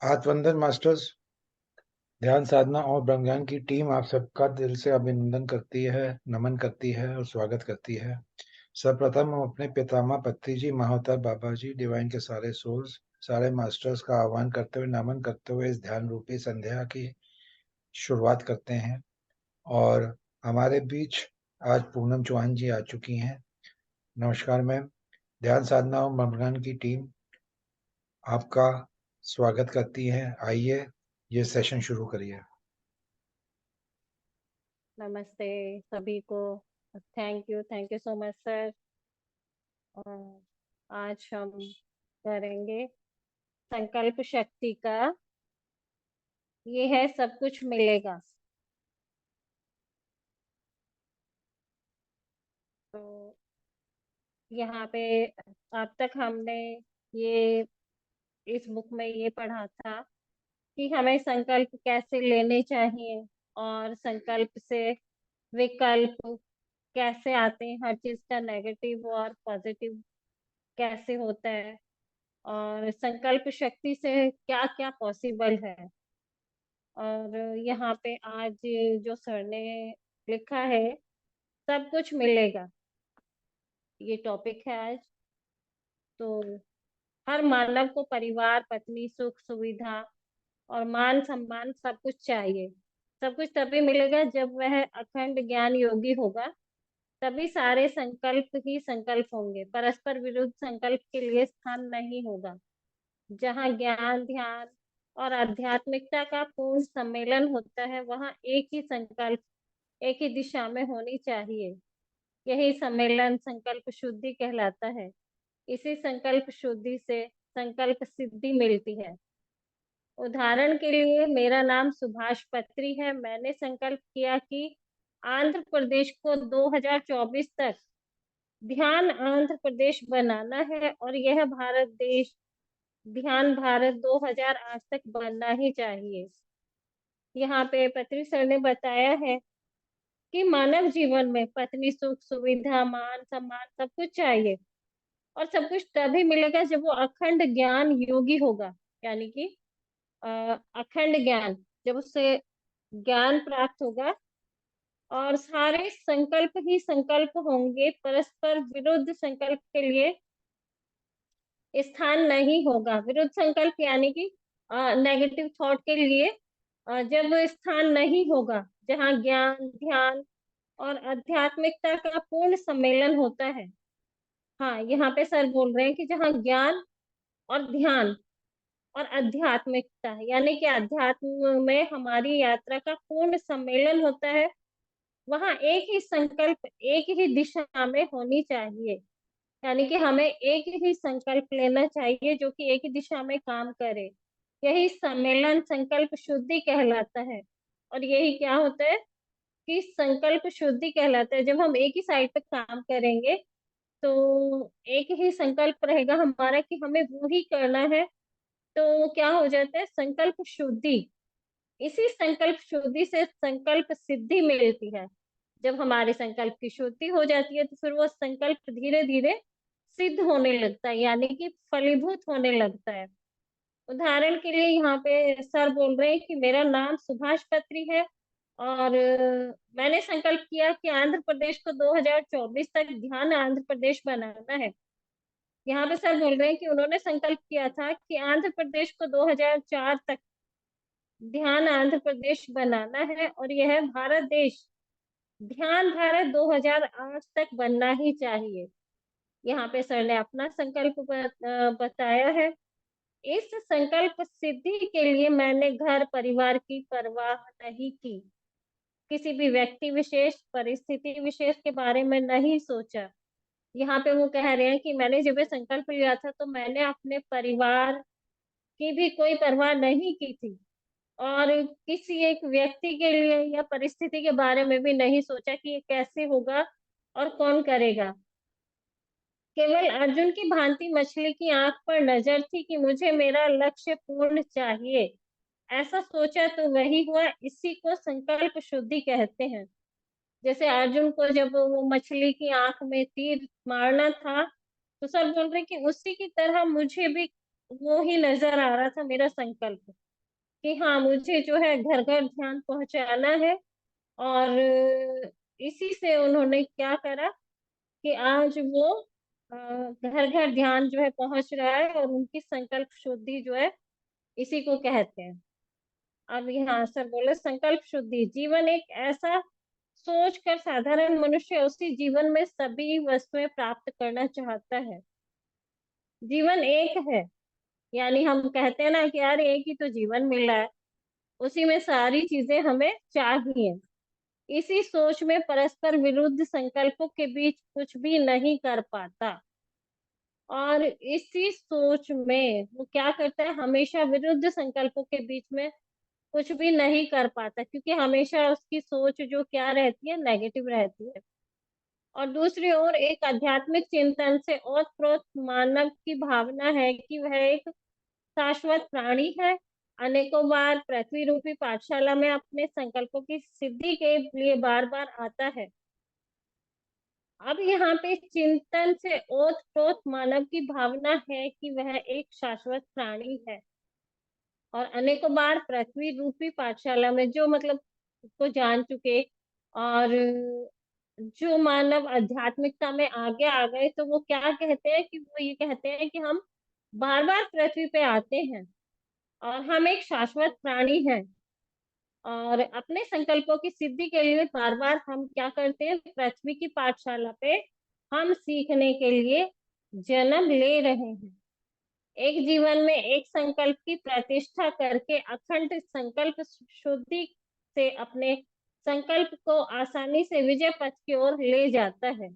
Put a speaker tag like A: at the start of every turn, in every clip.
A: आत्मवंदन masters. ध्यान साधना और ब्रह्म ज्ञान की टीम आप सबका दिल से अभिनंदन करती है, नमन करती है और स्वागत करती है। सर्वप्रथम हम अपने पितामह पत्री जी, महावतार बाबा जी, डिवाइन के सारे सोल्स, सारे मास्टर्स का आह्वान करते हुए, नमन करते हुए इस ध्यान रूपी संध्या की शुरुआत करते हैं। और हमारे बीच आज पूनम चौहान जी आ चुकी हैं। नमस्कार मैम। ध्यान साधना और ब्रह्म ज्ञान की टीम आपका स्वागत करती है। आइए ये सेशन शुरू करिए।
B: नमस्ते सभी को। Thank you so much sir. आज हम करेंगे संकल्प शक्ति का। ये है सब कुछ मिलेगा। तो यहाँ पे अब तक हमने ये इस बुक में ये पढ़ा था कि हमें संकल्प कैसे लेने चाहिए और संकल्प से विकल्प कैसे आते हैं, हर चीज का नेगेटिव और पॉजिटिव कैसे होता है, और संकल्प शक्ति से क्या क्या पॉसिबल है। और यहाँ पे आज जो सर ने लिखा है सब कुछ मिलेगा, ये टॉपिक है आज। तो हर मानव को परिवार, पत्नी, सुख सुविधा और मान सम्मान सब कुछ चाहिए। सब कुछ तभी मिलेगा जब वह अखंड ज्ञान योगी होगा। तभी सारे संकल्प ही संकल्प होंगे, परस्पर विरुद्ध संकल्प के लिए स्थान नहीं होगा। जहाँ ज्ञान, ध्यान और आध्यात्मिकता का पूर्ण सम्मेलन होता है, वहाँ एक ही संकल्प एक ही दिशा में होनी चाहिए। यही सम्मेलन संकल्प शुद्धि कहलाता है। इसी संकल्प शुद्धि से संकल्प सिद्धि मिलती है। उदाहरण के लिए, मेरा नाम सुभाष पत्री है। मैंने संकल्प किया कि आंध्र प्रदेश को 2024 तक ध्यान आंध्र प्रदेश बनाना है, और यह भारत देश ध्यान भारत 2008 तक बनना ही चाहिए। यहाँ पे पत्री सर ने बताया है कि मानव जीवन में पत्नी, सुख सुविधा, मान सम्मान सब कुछ चाहिए, और सब कुछ तभी मिलेगा जब वो अखंड ज्ञान योगी होगा। यानी कि अ, अखंड ज्ञान, जब उससे ज्ञान प्राप्त होगा और सारे संकल्प ही संकल्प होंगे, परस्पर विरुद्ध संकल्प के लिए स्थान नहीं होगा। विरुद्ध संकल्प यानी कि नेगेटिव थॉट के लिए जब स्थान नहीं होगा, जहाँ ज्ञान, ध्यान और आध्यात्मिकता का पूर्ण सम्मेलन होता है। हाँ, यहाँ पे सर बोल रहे हैं कि जहाँ ज्ञान और ध्यान और आध्यात्मिकता, यानी कि अध्यात्म में हमारी यात्रा का पूर्ण सम्मेलन होता है, वहाँ एक ही संकल्प एक ही दिशा में होनी चाहिए। यानी कि हमें एक ही संकल्प लेना चाहिए जो कि एक ही दिशा में काम करे। यही सम्मेलन संकल्प शुद्धि कहलाता है। और यही क्या होता है कि संकल्प शुद्धि कहलाता है, जब हम एक ही साइड पे काम करेंगे तो एक ही संकल्प रहेगा हमारा कि हमें वो ही करना है। तो क्या हो जाता है, संकल्प शुद्धि। इसी संकल्प शुद्धि से संकल्प सिद्धि मिलती है। जब हमारे संकल्प की शुद्धि हो जाती है तो फिर वो संकल्प धीरे धीरे सिद्ध होने लगता है, यानी कि फलीभूत होने लगता है। उदाहरण के लिए यहाँ पे सर बोल रहे हैं कि मेरा नाम सुभाष पत्री है, और मैंने संकल्प किया कि आंध्र प्रदेश को 2024 तक ध्यान आंध्र प्रदेश बनाना है। यहाँ पे सर बोल रहे हैं कि उन्होंने संकल्प किया था कि आंध्र प्रदेश को 2004 तक ध्यान आंध्र प्रदेश बनाना है, और यह भारत देश ध्यान भारत 2008 तक बनना ही चाहिए। यहाँ पे सर ने अपना संकल्प बताया है। इस संकल्प सिद्धि के लिए मैंने घर परिवार की परवाह नहीं की, किसी भी व्यक्ति विशेष, परिस्थिति विशेष के बारे में नहीं सोचा। यहाँ पे वो कह रहे हैं कि मैंने जब ये संकल्प लिया था तो मैंने अपने परिवार की भी कोई परवाह नहीं की थी, और किसी एक व्यक्ति के लिए या परिस्थिति के बारे में भी नहीं सोचा कि ये कैसे होगा और कौन करेगा। केवल अर्जुन की भांति मछली की आंख पर नजर थी कि मुझे मेरा लक्ष्य पूर्ण चाहिए। ऐसा सोचा तो वही हुआ। इसी को संकल्प शुद्धि कहते हैं। जैसे अर्जुन को जब वो मछली की आंख में तीर मारना था, तो सर बोल रहे कि उसी की तरह मुझे भी वो ही नजर आ रहा था, मेरा संकल्प, कि हाँ मुझे जो है घर घर ध्यान पहुंचाना है। और इसी से उन्होंने क्या करा कि आज वो घर घर ध्यान जो है पहुंच रहा है, और उनकी संकल्प शुद्धि जो है इसी को कहते हैं। अब यहाँ सर बोले संकल्प शुद्धि जीवन एक ऐसा सोच कर साधारण मनुष्य उसी जीवन में सभी वस्तुएं प्राप्त करना चाहता है। जीवन एक है, यानी हम कहते हैं ना कि यार एक ही तो जीवन मिला है, उसी में सारी चीजें हमें चाहिए। इसी सोच में परस्पर विरुद्ध संकल्पों के बीच कुछ भी नहीं कर पाता। और इसी सोच में वो क्या करता है, हमेशा विरुद्ध संकल्पों के बीच में कुछ भी नहीं कर पाता, क्योंकि हमेशा उसकी सोच जो क्या रहती है, नेगेटिव रहती है। और दूसरी ओर एक आध्यात्मिक चिंतन से ओतप्रोत मानव की भावना है कि वह एक शाश्वत प्राणी है, अनेकों बार पृथ्वी रूपी पाठशाला में अपने संकल्पों की सिद्धि के लिए बार बार आता है। अब यहाँ पे चिंतन से ओतप्रोत मानव की भावना है कि वह एक शाश्वत प्राणी है, और अनेकों बार पृथ्वी रूपी पाठशाला में जो मतलब को जान चुके, और जो मानव आध्यात्मिकता में आगे आ गए, तो वो क्या कहते हैं कि वो ये कहते हैं कि हम बार बार पृथ्वी पे आते हैं, और हम एक शाश्वत प्राणी हैं, और अपने संकल्पों की सिद्धि के लिए बार बार हम क्या करते हैं, पृथ्वी की पाठशाला पे हम सीखने के लिए जन्म ले रहे हैं। एक जीवन में एक संकल्प की प्रतिष्ठा करके अखंड संकल्प शुद्धि से अपने संकल्प को आसानी से विजय पथ की ओर ले जाता है।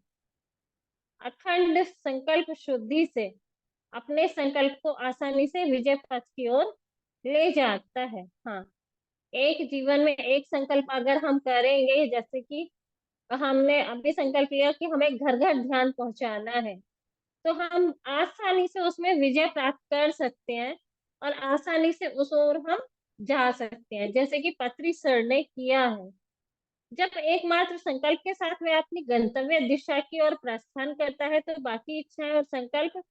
B: अखंड संकल्प शुद्धि से अपने संकल्प को आसानी से विजय पथ की ओर ले जाता है। हाँ, एक जीवन में एक संकल्प अगर हम करेंगे, जैसे कि हमने अभी संकल्प लिया कि हमें घर घर ध्यान पहुंचाना है, तो हम आसानी से उसमें विजय प्राप्त कर सकते हैं, और आसानी से उस ओर हम जा सकते हैं, जैसे कि पत्री सर ने किया है। जब एकमात्र संकल्प के साथ वह अपनी गंतव्य दिशा की ओर प्रस्थान करता है, तो बाकी इच्छाएं और संकल्प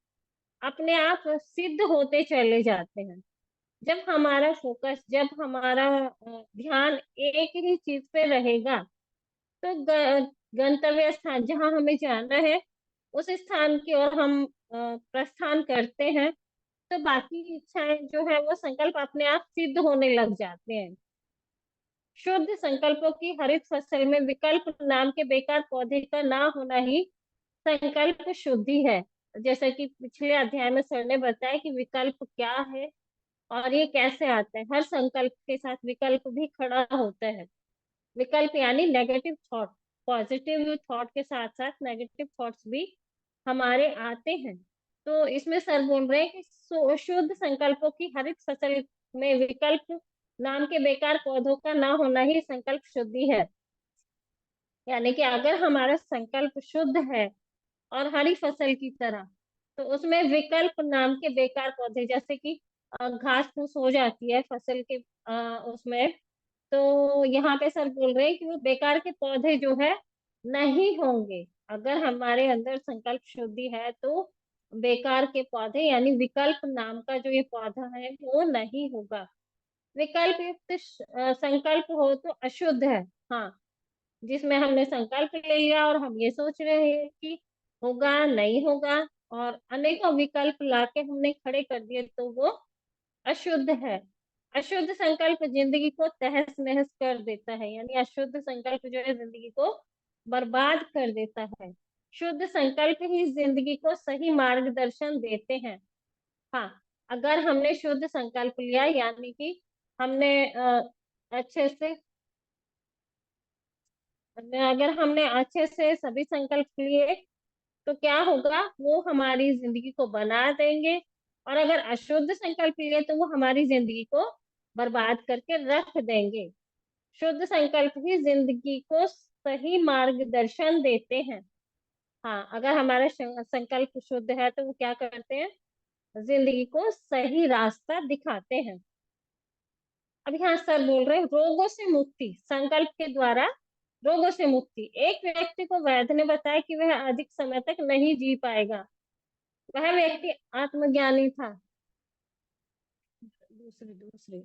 B: अपने आप सिद्ध होते चले जाते हैं। जब हमारा फोकस, जब हमारा ध्यान एक ही चीज पे रहेगा, तो गंतव्य स्थान जहाँ हमें जाना है, उस स्थान की ओर हम प्रस्थान करते हैं, तो बाकी इच्छाएं जो है वो संकल्प अपने आप सिद्ध होने लग जाते हैं। शुद्ध संकल्पों की हरित फसल में विकल्प नाम के बेकार पौधे का ना होना ही संकल्प शुद्धि है। जैसा कि पिछले अध्याय में सर ने बताया कि विकल्प क्या है और ये कैसे आता है। हर संकल्प के साथ विकल्प भी खड़ा होता है। विकल्प यानी नेगेटिव थॉट, पॉजिटिव थॉट के साथ साथ नेगेटिव थॉट्स भी हमारे आते हैं। तो इसमें सर बोल रहे हैं कि शुद्ध संकल्पों की हरित फसल में विकल्प नाम के बेकार पौधों का ना होना ही संकल्प शुद्धि है। यानी कि अगर हमारा संकल्प शुद्ध है और हरी फसल की तरह, तो उसमें विकल्प नाम के बेकार पौधे, जैसे कि घास फूस हो जाती है फसल के उसमें, तो यहाँ पे सर बोल रहे हैं कि वो बेकार के पौधे जो है नहीं होंगे। अगर हमारे अंदर संकल्प शुद्धि है, तो बेकार के पौधे यानी विकल्प नाम का जो ये पौधा है वो नहीं होगा। विकल्प युक्त संकल्प हो तो अशुद्ध है। हाँ, जिसमें हमने संकल्प ले लिया और हम ये सोच रहे हैं कि होगा नहीं होगा, और अनेकों विकल्प लाके हमने खड़े कर दिए, तो वो अशुद्ध है। अशुद्ध संकल्प जिंदगी को तहस नहस कर देता है, यानी अशुद्ध संकल्प जो है जिंदगी को बर्बाद कर देता है। शुद्ध संकल्प ही जिंदगी को सही मार्गदर्शन देते हैं। हाँ, अगर हमने शुद्ध संकल्प लिया, यानी कि हमने अच्छे से, अच्छे से सभी संकल्प लिए, तो क्या होगा, वो हमारी जिंदगी को बना देंगे। और अगर अशुद्ध संकल्प लिए, तो वो हमारी जिंदगी को बर्बाद करके रख देंगे। शुद्ध संकल्प ही जिंदगी को सही मार्गदर्शन देते हैं। हाँ, अगर हमारा संकल्प शुद्ध है, तो वो क्या करते हैं, जिंदगी को सही रास्ता दिखाते हैं। अब यहाँ सर बोल रहे हैं रोगों से मुक्ति संकल्प के द्वारा। रोगों से मुक्ति, एक व्यक्ति को वैद्य ने बताया कि वह अधिक समय तक नहीं जी पाएगा, वह व्यक्ति आत्मज्ञानी था। दूसरी दूसरी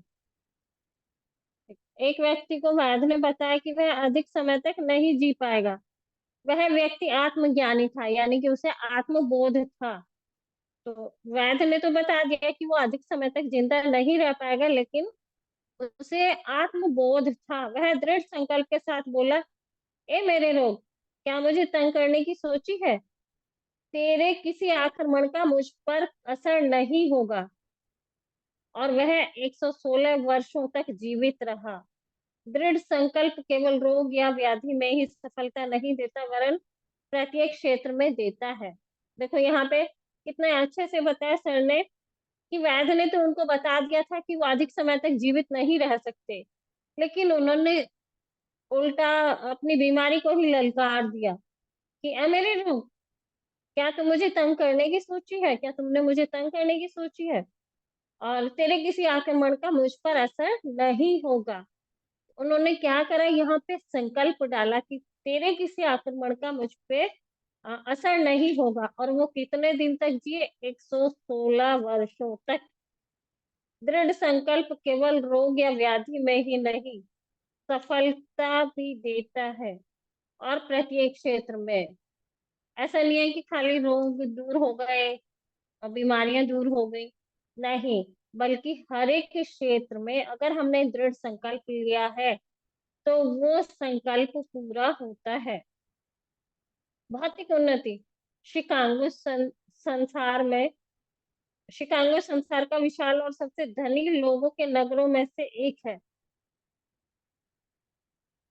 B: एक व्यक्ति को वैद्य ने बताया कि वह अधिक समय तक नहीं जी पाएगा। वह व्यक्ति आत्मज्ञानी था, यानी कि उसे आत्मबोध था। तो वैद्य ने तो बता दिया कि वो अधिक समय तक जिंदा नहीं रह पाएगा, लेकिन उसे आत्मबोध था। वह दृढ़ संकल्प के साथ बोला, ए मेरे रोग, क्या मुझे तंग करने की सोची है? तेरे किसी आक्रमण का मुझ पर असर नहीं होगा। और वह 116 वर्षों तक जीवित रहा। दृढ़ संकल्प केवल रोग या व्याधि में ही सफलता नहीं देता, वरन प्रत्येक क्षेत्र में देता है। देखो यहाँ पे कितने अच्छे से बताया सर ने कि वैद्य ने तो उनको बता दिया था कि वो अधिक समय तक जीवित नहीं रह सकते, लेकिन उन्होंने उल्टा अपनी बीमारी को ही ललकार दिया कि "ए मेरे रोग, क्या तुम मुझे तंग करने की सोची है? क्या तुमने मुझे तंग करने की सोची है? और तेरे किसी आक्रमण का मुझ पर असर नहीं होगा।" उन्होंने क्या करा, यहाँ पे संकल्प डाला कि तेरे किसी आक्रमण का मुझ पे असर नहीं होगा। और वो कितने दिन तक जिए? 116 वर्षों तक। दृढ़ संकल्प केवल रोग या व्याधि में ही नहीं, सफलता भी देता है, और प्रत्येक क्षेत्र में। ऐसा नहीं है कि खाली रोग दूर हो गए और बीमारियां दूर हो गई, नहीं, बल्कि हर एक क्षेत्र में अगर हमने दृढ़ संकल्प लिया है तो वो संकल्प पूरा होता है। भौतिक उन्नति। शिकागो संसार में शिकागो संसार का विशाल और सबसे धनी लोगों के नगरों में से एक है।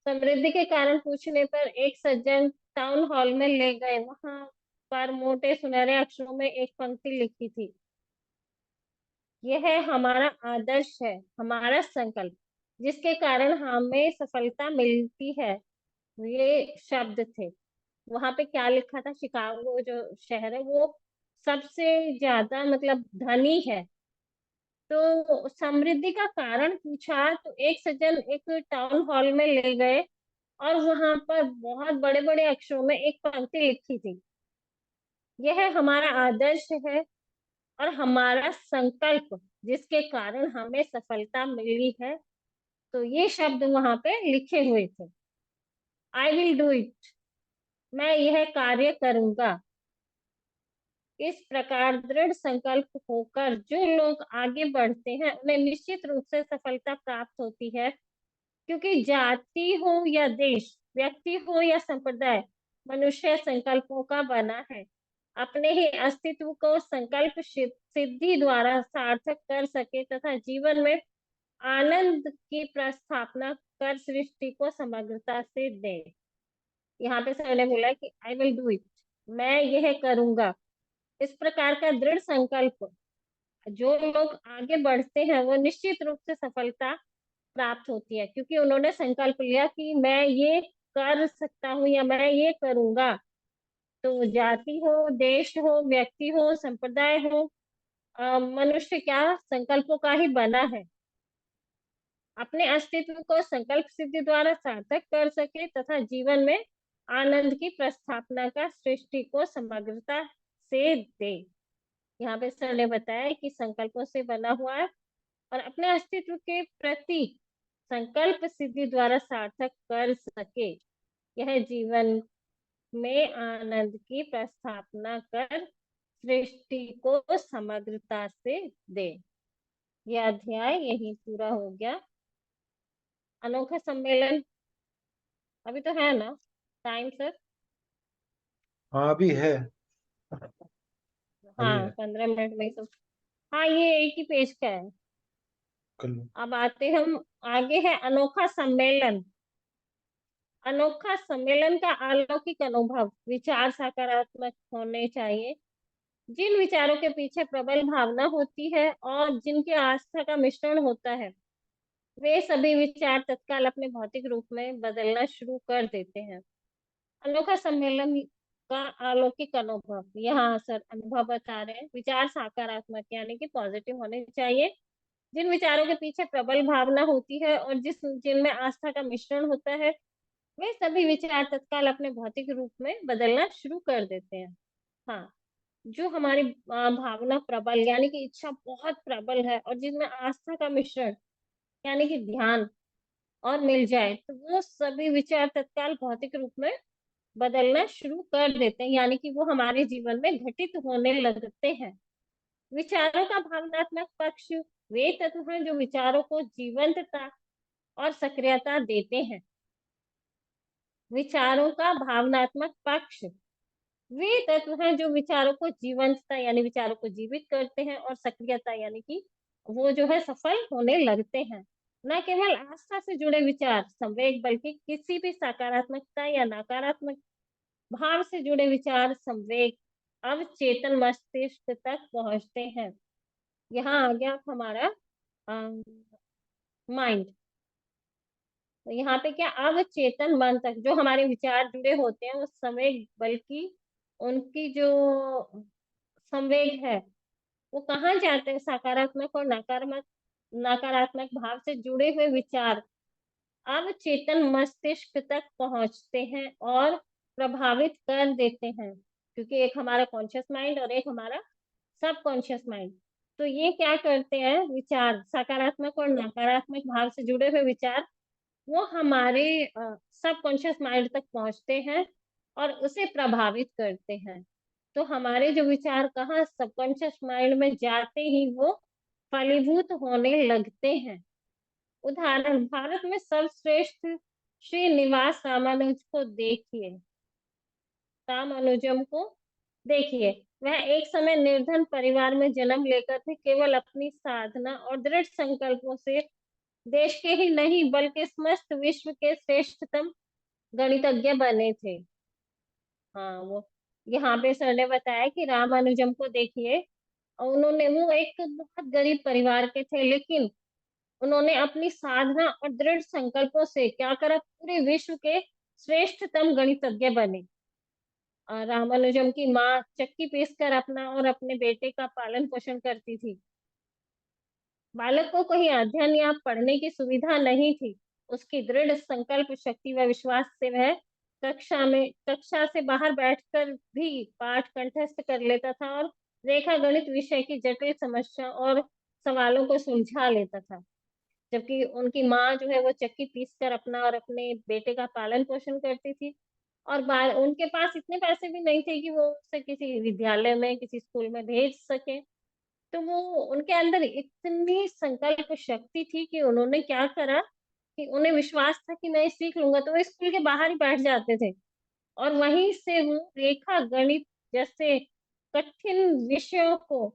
B: समृद्धि के कारण पूछने पर एक सज्जन टाउन हॉल में ले गए। वहां पर मोटे सुनहरे अक्षरों में एक पंक्ति लिखी थी, यह हमारा आदर्श है, हमारा संकल्प, जिसके कारण हमें सफलता मिलती है। ये शब्द थे। वहां पे क्या लिखा था? शिकागो जो शहर है वो सबसे ज्यादा मतलब धनी है। तो समृद्धि का कारण पूछा तो एक सज्जन एक टाउन हॉल में ले गए, और वहां पर बहुत बड़े बड़े अक्षरों में एक पंक्ति लिखी थी, यह हमारा आदर्श है और हमारा संकल्प, जिसके कारण हमें सफलता मिली है। तो ये शब्द वहां पे लिखे हुए थे, आई विल डू इट, मैं यह कार्य करूंगा। इस प्रकार दृढ़ संकल्प होकर जो लोग आगे बढ़ते हैं उन्हें निश्चित रूप से सफलता प्राप्त होती है। क्योंकि जाति हो या देश, व्यक्ति हो या संप्रदाय, मनुष्य संकल्पों का बना है। अपने ही अस्तित्व को संकल्प सिद्धि द्वारा सार्थक कर सके तथा जीवन में आनंद की प्रस्थापना कर सृष्टि को समग्रता से दे। यहाँ पे सर ने बोला कि आई विल डू इट, मैं यह करूंगा। इस प्रकार का दृढ़ संकल्प जो लोग आगे बढ़ते हैं वो निश्चित रूप से सफलता प्राप्त होती है, क्योंकि उन्होंने संकल्प लिया कि मैं ये कर सकता हूँ या मैं ये करूंगा। तो जाति हो, देश हो, व्यक्ति हो, संप्रदाय हो, मनुष्य क्या संकल्पों का ही बना है। अपने अस्तित्व को संकल्प सिद्धि द्वारा सार्थक कर सके तथा जीवन में आनंद की प्रस्थापना का सृष्टि को समग्रता से दे। यहाँ पे सर ने बताया कि संकल्पों से बना हुआ है, और अपने अस्तित्व के प्रति संकल्प सिद्धि द्वारा सार्थक कर सके, यह जीवन में आनंद की प्रस्थापना कर सृष्टि को समग्रता से दे। यह अध्याय यही पूरा हो गया। अनोखा सम्मेलन अभी तो है ना टाइम सर?
A: हाँ अभी है। अभी
B: हाँ,
A: है।
B: 15 मिनट में तो। हाँ, ये एक ही पेज का है।
A: कर लो।
B: अब आते हम आगे है अनोखा सम्मेलन। अनोखा सम्मेलन का अलौकिक अनुभव। विचार सकारात्मक होने चाहिए। जिन विचारों के पीछे प्रबल भावना होती है और जिनके आस्था का मिश्रण होता है, वे सभी विचार तत्काल अपने भौतिक रूप में बदलना शुरू कर देते हैं। अनोखा सम्मेलन का अलौकिक अनुभव। यहाँ सर अनुभव बता रहे हैं, विचार सकारात्मक यानी कि पॉजिटिव होने चाहिए। जिन विचारों के पीछे प्रबल भावना होती है और जिनमें आस्था का मिश्रण होता है, वे सभी विचार तत्काल अपने भौतिक रूप में बदलना शुरू कर देते हैं। हाँ, जो हमारी भावना प्रबल यानी कि इच्छा बहुत प्रबल है और जिसमें आस्था का मिश्रण यानी कि ध्यान और मिल जाए, तो वो सभी विचार तत्काल भौतिक रूप में बदलना शुरू कर देते हैं, यानी कि वो हमारे जीवन में घटित होने लगते हैं। विचारों का भावनात्मक पक्ष वे तत्व हैं जो विचारों को जीवंतता और सक्रियता देते हैं। विचारों का भावनात्मक पक्ष वे तत्व हैं जो विचारों को जीवंतता यानी विचारों को जीवित करते हैं, और सक्रियता यानी कि वो जो है सफल होने लगते हैं। न केवल आस्था से जुड़े विचार संवेग, बल्कि किसी भी सकारात्मकता या नकारात्मक भाव से जुड़े विचार संवेग अवचेतन मस्तिष्क तक पहुंचते हैं। यहाँ आ गया हमारा माइंड। तो यहाँ पे क्या, अवचेतन मन तक जो हमारे विचार जुड़े होते हैं उस समय, बल्कि उनकी जो संवेग है वो कहाँ जाते हैं, सकारात्मक और नकारात्मक नकारात्मक भाव से जुड़े हुए विचार अवचेतन मस्तिष्क तक पहुंचते हैं और प्रभावित कर देते हैं, क्योंकि एक हमारा कॉन्शियस माइंड और एक हमारा सब कॉन्शियस माइंड। तो ये क्या करते हैं, विचार सकारात्मक और नकारात्मक भाव से जुड़े हुए विचार वो हमारे सब कॉन्शियस माइंड तक पहुंचते हैं और उसे प्रभावित करते हैं। तो हमारे जो विचार कहाँ सबकॉन्शियस माइंड में जाते ही वो फलीभूत होने लगते हैं। उदाहरण, भारत में सर्वश्रेष्ठ श्रीनिवास रामानुजम को देखिए। वह एक समय निर्धन परिवार में जन्म लेकर भी केवल अपनी साधना और दृढ़ संकल्पों से देश के ही नहीं बल्कि समस्त विश्व के श्रेष्ठतम गणितज्ञ बने थे। हाँ, वो यहाँ पे सर ने बताया कि रामानुजम को देखिए, और उन्होंने, वो एक बहुत गरीब परिवार के थे, लेकिन उन्होंने अपनी साधना और दृढ़ संकल्पों से क्या करा, पूरे विश्व के श्रेष्ठतम गणितज्ञ बने। रामानुजम की माँ चक्की पीसकर अपना और अपने बेटे का पालन पोषण करती थी। बालक को कहीं अध्ययन या पढ़ने की सुविधा नहीं थी। उसकी दृढ़ संकल्प शक्ति व विश्वास से वह कक्षा से बाहर बैठकर भी पाठ कंठस्थ कर लेता था और रेखा गणित विषय की जटिल समस्या और सवालों को सुलझा लेता था। जबकि उनकी माँ जो है वो चक्की पीस कर अपना और अपने बेटे का पालन पोषण करती थी, और उनके पास इतने पैसे भी नहीं थे कि वो उसे किसी विद्यालय में किसी स्कूल में भेज सके। तो वो, उनके अंदर इतनी संकल्प शक्ति थी कि उन्होंने क्या करा कि उन्हें विश्वास था कि मैं सीख लूंगा, तो वो स्कूल के बाहर ही बैठ जाते थे और वहीं से वो रेखा गणित जैसे कठिन विषयों को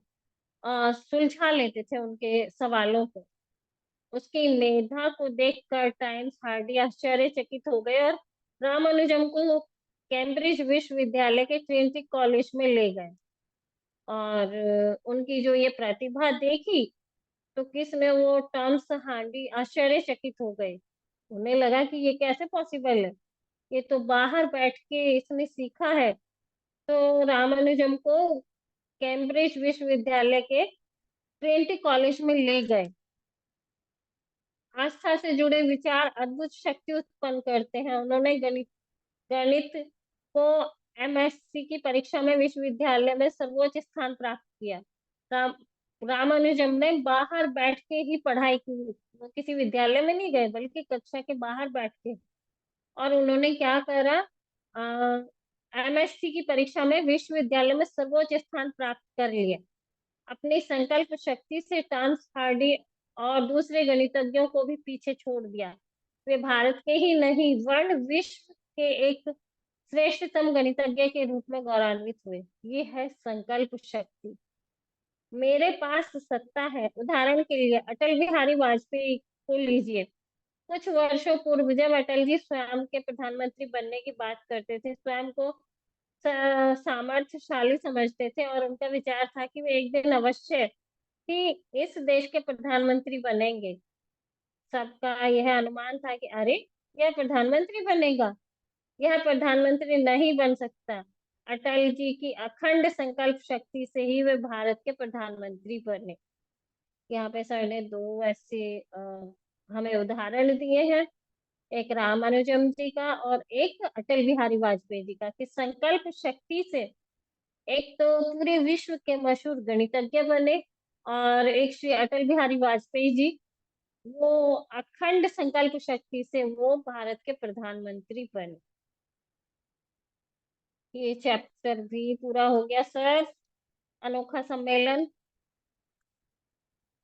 B: सुलझा लेते थे, उनके सवालों को। उसकी मेधा को देखकर टाइम्स हार्डी आश्चर्यचकित हो गए और रामानुजम को कैम्ब्रिज विश्वविद्यालय के ट्रिनिटी कॉलेज में ले गए। और उनकी जो ये प्रतिभा देखी तो किसने, वो टॉम्स हार्डी आश्चर्यचकित हो गए। उन्हें लगा कि ये कैसे पॉसिबल है, ये तो बाहर बैठ के इसने सीखा है। तो रामानुजम को कैम्ब्रिज विश्वविद्यालय के ट्रिनिटी कॉलेज में ले गए। आस्था से जुड़े विचार अद्भुत शक्ति उत्पन्न करते हैं। उन्होंने गणित गणित को एमएससी की परीक्षा में विश्वविद्यालय में सर्वोच्च स्थान प्राप्त किया। राम रामानुजम ने बाहर बैठ के ही पढ़ाई की, वो किसी विद्यालय में नहीं गए बल्कि कक्षा के बाहर बैठ के। और उन्होंने क्या करा, एमएससी की परीक्षा में विश्वविद्यालय में सर्वोच्च स्थान प्राप्त कर लिया। अपनी संकल्प शक्ति से टॉमस हार्डी और दूसरे गणितज्ञों को भी पीछे छोड़ दिया। वे भारत के ही नहीं वर्ण विश्व के एक श्रेष्ठतम गणितज्ञ के रूप में गौरवान्वित हुए। ये है संकल्प शक्ति। मेरे पास सत्ता है, उदाहरण के लिए अटल बिहारी वाजपेयी को लीजिए। कुछ वर्षों पूर्व जब अटल जी स्वयं के प्रधानमंत्री बनने की बात करते थे, स्वयं को सामर्थ्यशाली समझते थे और उनका विचार था कि वे एक दिन अवश्य ही इस देश के प्रधानमंत्री बनेंगे। सबका यह अनुमान था कि अरे, यह प्रधानमंत्री बनेगा, यह प्रधानमंत्री नहीं बन सकता। अटल जी की अखंड संकल्प शक्ति से ही वे भारत के प्रधानमंत्री बने। यहाँ पे सर ने दो ऐसे हमें उदाहरण दिए हैं, एक रामानुजम जी का और एक अटल बिहारी वाजपेयी जी का, कि संकल्प शक्ति से एक तो पूरे विश्व के मशहूर गणितज्ञ बने, और एक श्री अटल बिहारी वाजपेयी जी, वो अखंड संकल्प शक्ति से वो भारत के प्रधानमंत्री बने। ये चैप्टर भी पूरा हो गया सर। अनोखा सम्मेलन।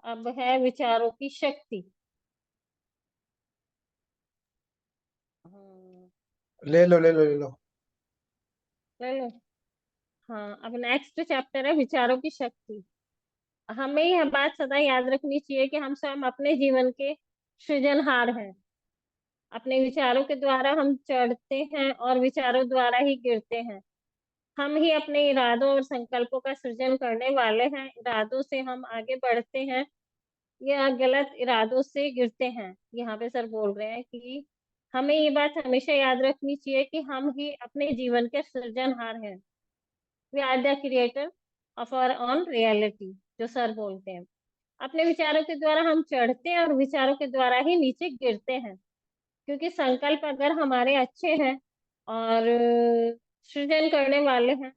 B: अब है विचारों की शक्ति। हम्म,
A: ले लो ले लो ले लो।
B: चलो। हाँ, अब नेक्स्ट चैप्टर है विचारों की शक्ति। हमें यह बात सदा याद रखनी चाहिए कि हम स्वयं अपने जीवन के सृजनहार हैं। अपने विचारों के द्वारा हम चढ़ते हैं और विचारों द्वारा ही गिरते हैं। हम ही अपने इरादों और संकल्पों का सृजन करने वाले हैं। इरादों से हम आगे बढ़ते हैं या गलत इरादों से गिरते हैं। यहाँ पे सर बोल रहे हैं कि हमें ये बात हमेशा याद रखनी चाहिए कि हम ही अपने जीवन के सृजनहार हैं। We are the creator of our own reality, जो सर बोलते हैं। अपने विचारों के द्वारा हम चढ़ते हैं और विचारों के द्वारा ही नीचे गिरते हैं। क्योंकि संकल्प अगर हमारे अच्छे हैं और सृजन करने वाले हैं,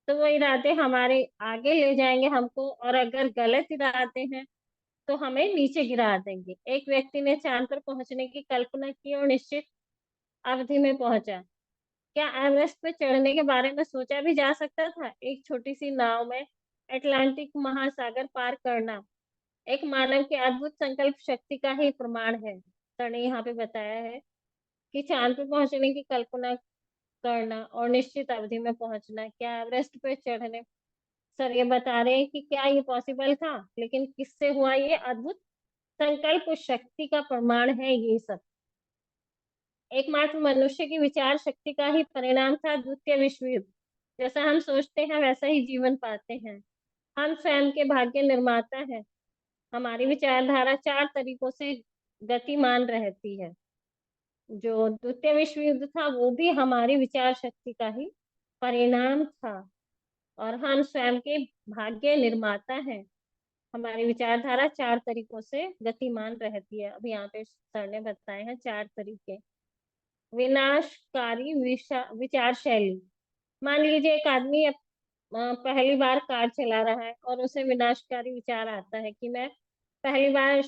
B: तो वो इरादे हमारे आगे ले जाएंगे हमको, और अगर गलत इरादे हैं तो हमें नीचे गिरा देंगे। एक व्यक्ति ने चांद पर पहुंचने की कल्पना की और निश्चित अवधि में पहुंचा। क्या एवरेस्ट पे चढ़ने के बारे में सोचा भी जा सकता था? एक छोटी सी नाव में अटलांटिक महासागर पार करना एक मानव की अद्भुत संकल्प शक्ति का ही प्रमाण है। सर ने यहाँ पे बताया है कि चांद पे पहुंचने की कल्पना करना और निश्चित अवधि में पहुंचना, क्या एवरेस्ट पे चढ़ने, सर ये बता रहे हैं कि क्या ये पॉसिबल था, लेकिन किससे हुआ? ये अद्भुत संकल्प शक्ति का प्रमाण है ये सब। एकमात्र मनुष्य की विचार शक्ति का ही परिणाम था द्वितीय विश्व युद्ध। जैसा हम सोचते हैं वैसा ही जीवन पाते हैं। हम स्वयं के भाग्य निर्माता हैं। हमारी विचारधारा चार तरीकों से गतिमान रहती है। जो द्वितीय विश्व युद्ध था वो भी हमारी विचार शक्ति का ही परिणाम था, और हम स्वयं के भाग्य निर्माता हैं। हमारी विचारधारा चार तरीकों से गतिमान रहती है। अब यहाँ पे सर ने बताए हैं चार तरीके। विनाशकारी विचार शैली। मान लीजिए एक आदमी पहली बार कार चला रहा है और उसे विनाशकारी विचार आता है कि मैं पहली बार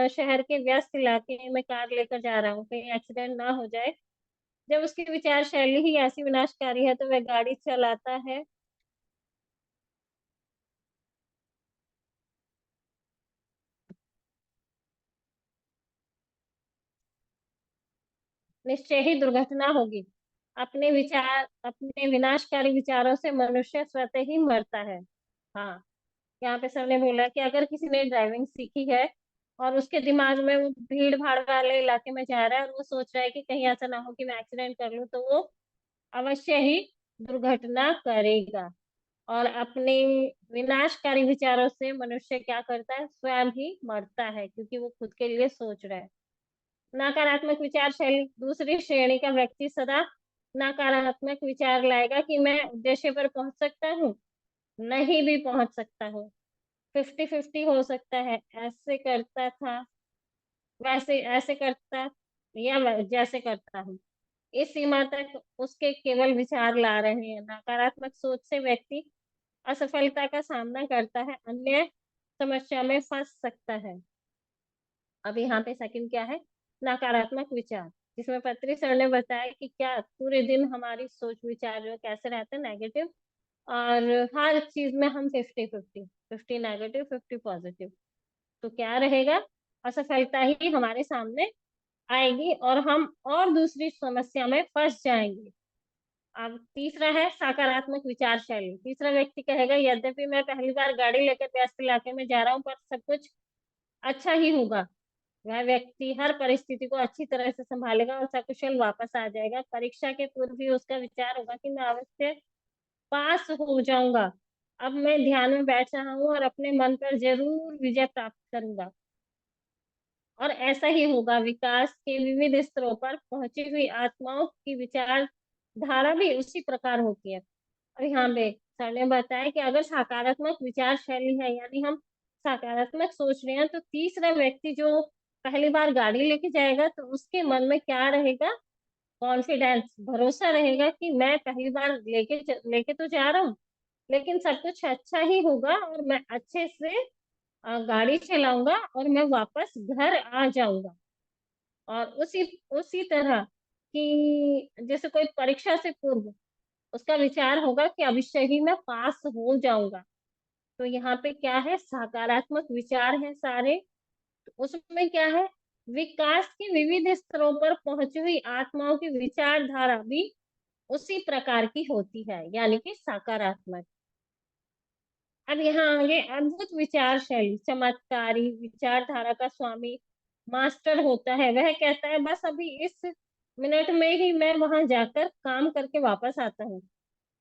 B: शहर के व्यस्त इलाके में कार लेकर जा रहा हूँ, कहीं एक्सीडेंट ना हो जाए। जब उसकी विचार शैली ही ऐसी विनाशकारी है तो वह गाड़ी चलाता है निश्चय ही दुर्घटना होगी। अपने विनाशकारी विचारों से मनुष्य स्वतः ही मरता है। हाँ, यहाँ पे सर ने बोला कि अगर किसी ने ड्राइविंग सीखी है और उसके दिमाग में वो भीड़ भाड़ वाले इलाके में जा रहा है और वो सोच रहा है कि कहीं ऐसा ना हो कि मैं एक्सीडेंट कर लूं, तो वो अवश्य ही दुर्घटना करेगा। और अपने विनाशकारी विचारों से मनुष्य क्या करता है? स्वयं ही मरता है, क्योंकि वो खुद के लिए सोच रहा है। नकारात्मक विचार शैली। दूसरी श्रेणी का व्यक्ति सदा नकारात्मक विचार लाएगा कि मैं उद्देश्य पर पहुंच सकता हूँ, नहीं भी पहुंच सकता हूँ, 50-50 हो सकता है, ऐसे करता था, वैसे ऐसे करता, या जैसे करता हूँ। इस सीमा तक उसके केवल विचार ला रहे हैं। नकारात्मक सोच से व्यक्ति असफलता का सामना करता है, अन्य समस्या में फंस सकता है। अब यहाँ पे सेकंड क्या है? नकारात्मक विचार, जिसमें पत्री सर ने बताया कि क्या पूरे दिन हमारी सोच विचार जो कैसे रहते हैं, नेगेटिव, और हर चीज में हम 50-50, 50 नेगेटिव 50 पॉजिटिव। तो क्या रहेगा? असफलता ही हमारे सामने आएगी और हम और दूसरी समस्या में फंस जाएंगे। अब तीसरा है सकारात्मक विचार शैली। तीसरा व्यक्ति कहेगा यद्यपि मैं पहली बार गाड़ी लेकर व्यस्त इलाके में जा रहा हूँ, पर सब कुछ अच्छा ही होगा। वह व्यक्ति हर परिस्थिति को अच्छी तरह से संभालेगा और सकुशल वापस आ जाएगा। परीक्षा के पूर्व भी उसका विचार होगा कि मैं अवश्य पास हो जाऊंगा। अब मैं ध्यान में बैठ रहा हूँ और अपने मन पर जरूर विजय प्राप्त करूंगा। और ऐसा ही होगा। विकास के विविध स्तरों पर पहुंची हुई आत्माओं की विचारधारा भी उसी प्रकार होती है। और यहाँ पे सर ने बताया कि अगर सकारात्मक विचार शैली है, यानी हम सकारात्मक सोच रहे हैं, तो तीसरा व्यक्ति जो पहली बार गाड़ी लेके जाएगा तो उसके मन में क्या रहेगा? कॉन्फिडेंस, भरोसा रहेगा कि मैं पहली बार लेके लेके तो जा रहा हूँ, लेकिन सब कुछ अच्छा ही होगा और मैं अच्छे से गाड़ी चलाऊंगा और मैं वापस घर आ जाऊंगा। और उसी उसी तरह कि जैसे कोई परीक्षा से पूर्व उसका विचार होगा कि अवश्य ही मैं पास हो जाऊंगा। तो यहाँ पे क्या है, सकारात्मक विचार है सारे। तो उसमें क्या है, विकास के विविध स्तरों पर पहुंची हुई आत्माओं की विचारधारा भी उसी प्रकार की होती है, यानी कि सकारात्मक। अब यहाँ आगे, अद्भुत विचार शैली, चमत्कारी विचारधारा का स्वामी मास्टर होता है। वह कहता है बस अभी इस मिनट में ही मैं वहां जाकर काम करके वापस आता हूँ।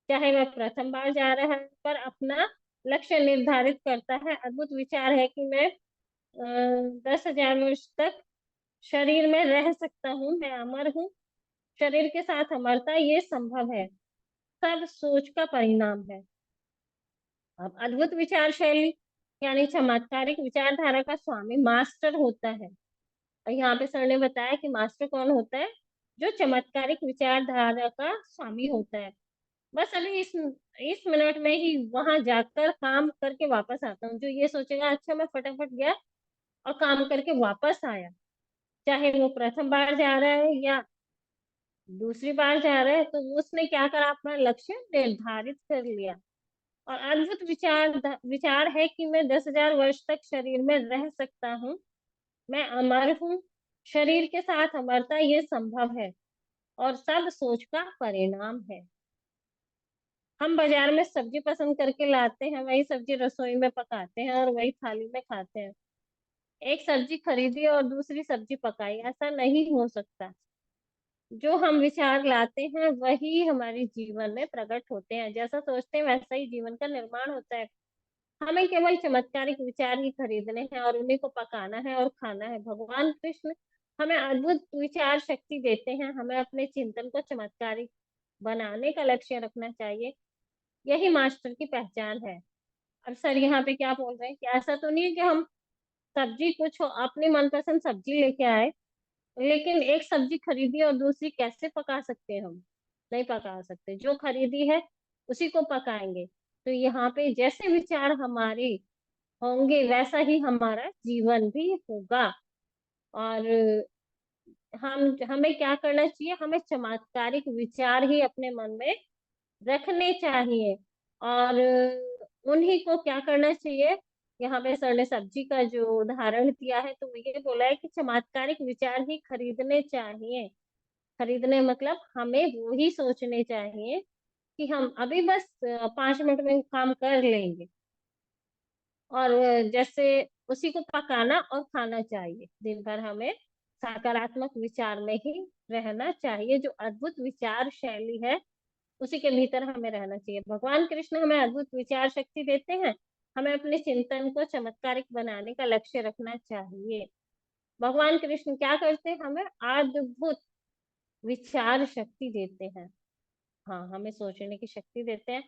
B: चाहे वह प्रथम बार जा रहा है, पर अपना लक्ष्य निर्धारित करता है। अद्भुत विचार है कि मैं 10,000 वर्ष तक शरीर में रह सकता हूँ, मैं अमर हूँ। शरीर के साथ अमरता ये संभव है, सब सोच का परिणाम है। अब अद्भुत विचार शैली यानी चमत्कारिक विचारधारा का स्वामी मास्टर होता है। और यहाँ पे सर ने बताया कि मास्टर कौन होता है, जो चमत्कारिक विचारधारा का स्वामी होता है। बस अभी इस मिनट में ही वहां जाकर काम करके वापस आता हूँ। जो ये सोचेगा अच्छा मैं फटाफट गया और काम करके वापस आया, चाहे वो प्रथम बार जा रहा है या दूसरी बार जा रहा है, तो उसने क्या करा, अपना लक्ष्य निर्धारित कर लिया। और अद्भुत विचार है कि मैं 10,000 वर्ष तक शरीर में रह सकता हूँ, मैं अमर हूँ। शरीर के साथ अमरता ये संभव है और सब सोच का परिणाम है। हम बाजार में सब्जी पसंद करके लाते हैं, वही सब्जी रसोई में पकाते हैं और वही थाली में खाते हैं। एक सब्जी खरीदी और दूसरी सब्जी पकाई, ऐसा नहीं हो सकता। जो हम विचार लाते हैं वही हमारे जीवन में प्रकट होते हैं। जैसा सोचते हैं वैसा ही जीवन का निर्माण होता है। हमें केवल चमत्कारिक विचार ही खरीदने हैं और उन्हीं को पकाना है और खाना है। भगवान कृष्ण हमें अद्भुत विचार शक्ति देते हैं। हमें अपने चिंतन को चमत्कारिक बनाने का लक्ष्य रखना चाहिए, यही मास्टर की पहचान है। अब सर यहाँ पे क्या बोल रहे हैं कि ऐसा तो नहीं है कि हम सब्जी कुछ अपनी मनपसंद सब्जी लेके आए, लेकिन एक सब्जी खरीदी और दूसरी कैसे पका सकते हैं हम? नहीं पका सकते। जो खरीदी है उसी को पकाएंगे। तो यहाँ पे जैसे विचार हमारे होंगे वैसा ही हमारा जीवन भी होगा। और हमें क्या करना चाहिए, हमें चमत्कारिक विचार ही अपने मन में रखने चाहिए। और उन्हीं को क्या करना चाहिए, यहाँ पे सर ने सब्जी का जो उदाहरण दिया है तो वो ये बोला है कि चमत्कारिक विचार ही खरीदने चाहिए। खरीदने मतलब हमें वो ही सोचने चाहिए कि हम अभी बस 5 मिनट में काम कर लेंगे। और जैसे उसी को पकाना और खाना चाहिए। दिन भर हमें सकारात्मक विचार में ही रहना चाहिए। जो अद्भुत विचार शैली है उसी के भीतर हमें रहना चाहिए। भगवान कृष्ण हमें अद्भुत विचार शक्ति देते हैं। हमें अपने चिंतन को चमत्कारिक बनाने का लक्ष्य रखना चाहिए। भगवान कृष्ण क्या करते हैं, हमें अद्भुत विचार शक्ति देते हैं। हाँ, हमें सोचने की शक्ति देते हैं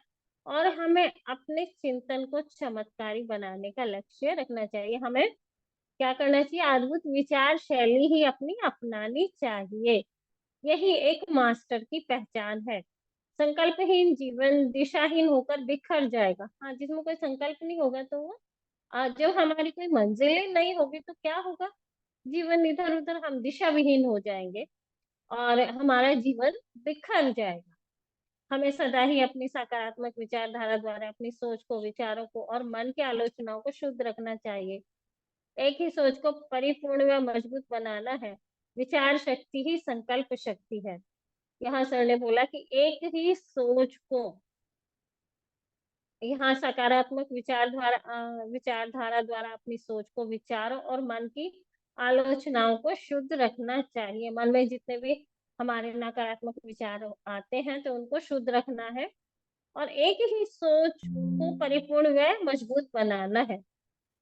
B: और हमें अपने चिंतन को चमत्कारी बनाने का लक्ष्य रखना चाहिए। हमें क्या करना चाहिए, अद्भुत विचार शैली ही अपनी अपनानी चाहिए। यही एक मास्टर की पहचान है। संकल्पहीन जीवन दिशाहीन होकर बिखर जाएगा। हाँ, जिसमें कोई संकल्प नहीं होगा तो वो जब हमारी कोई मंजिल ही नहीं होगी तो क्या होगा, जीवन इधर उधर, हम दिशा विहीन हो जाएंगे और हमारा जीवन बिखर जाएगा। हमें सदा ही अपनी सकारात्मक विचारधारा द्वारा अपनी सोच को, विचारों को और मन की आलोचनाओं को शुद्ध रखना चाहिए। एक ही सोच को परिपूर्ण व मजबूत बनाना है। विचार शक्ति ही संकल्प शक्ति है। यहाँ सर ने बोला कि एक ही सोच को, यहाँ सकारात्मक विचारधारा द्वारा अपनी सोच को, विचारों और मन की आलोचनाओं को शुद्ध रखना चाहिए। मन में जितने भी हमारे नकारात्मक विचार आते हैं तो उनको शुद्ध रखना है और एक ही सोच को परिपूर्ण व मजबूत बनाना है।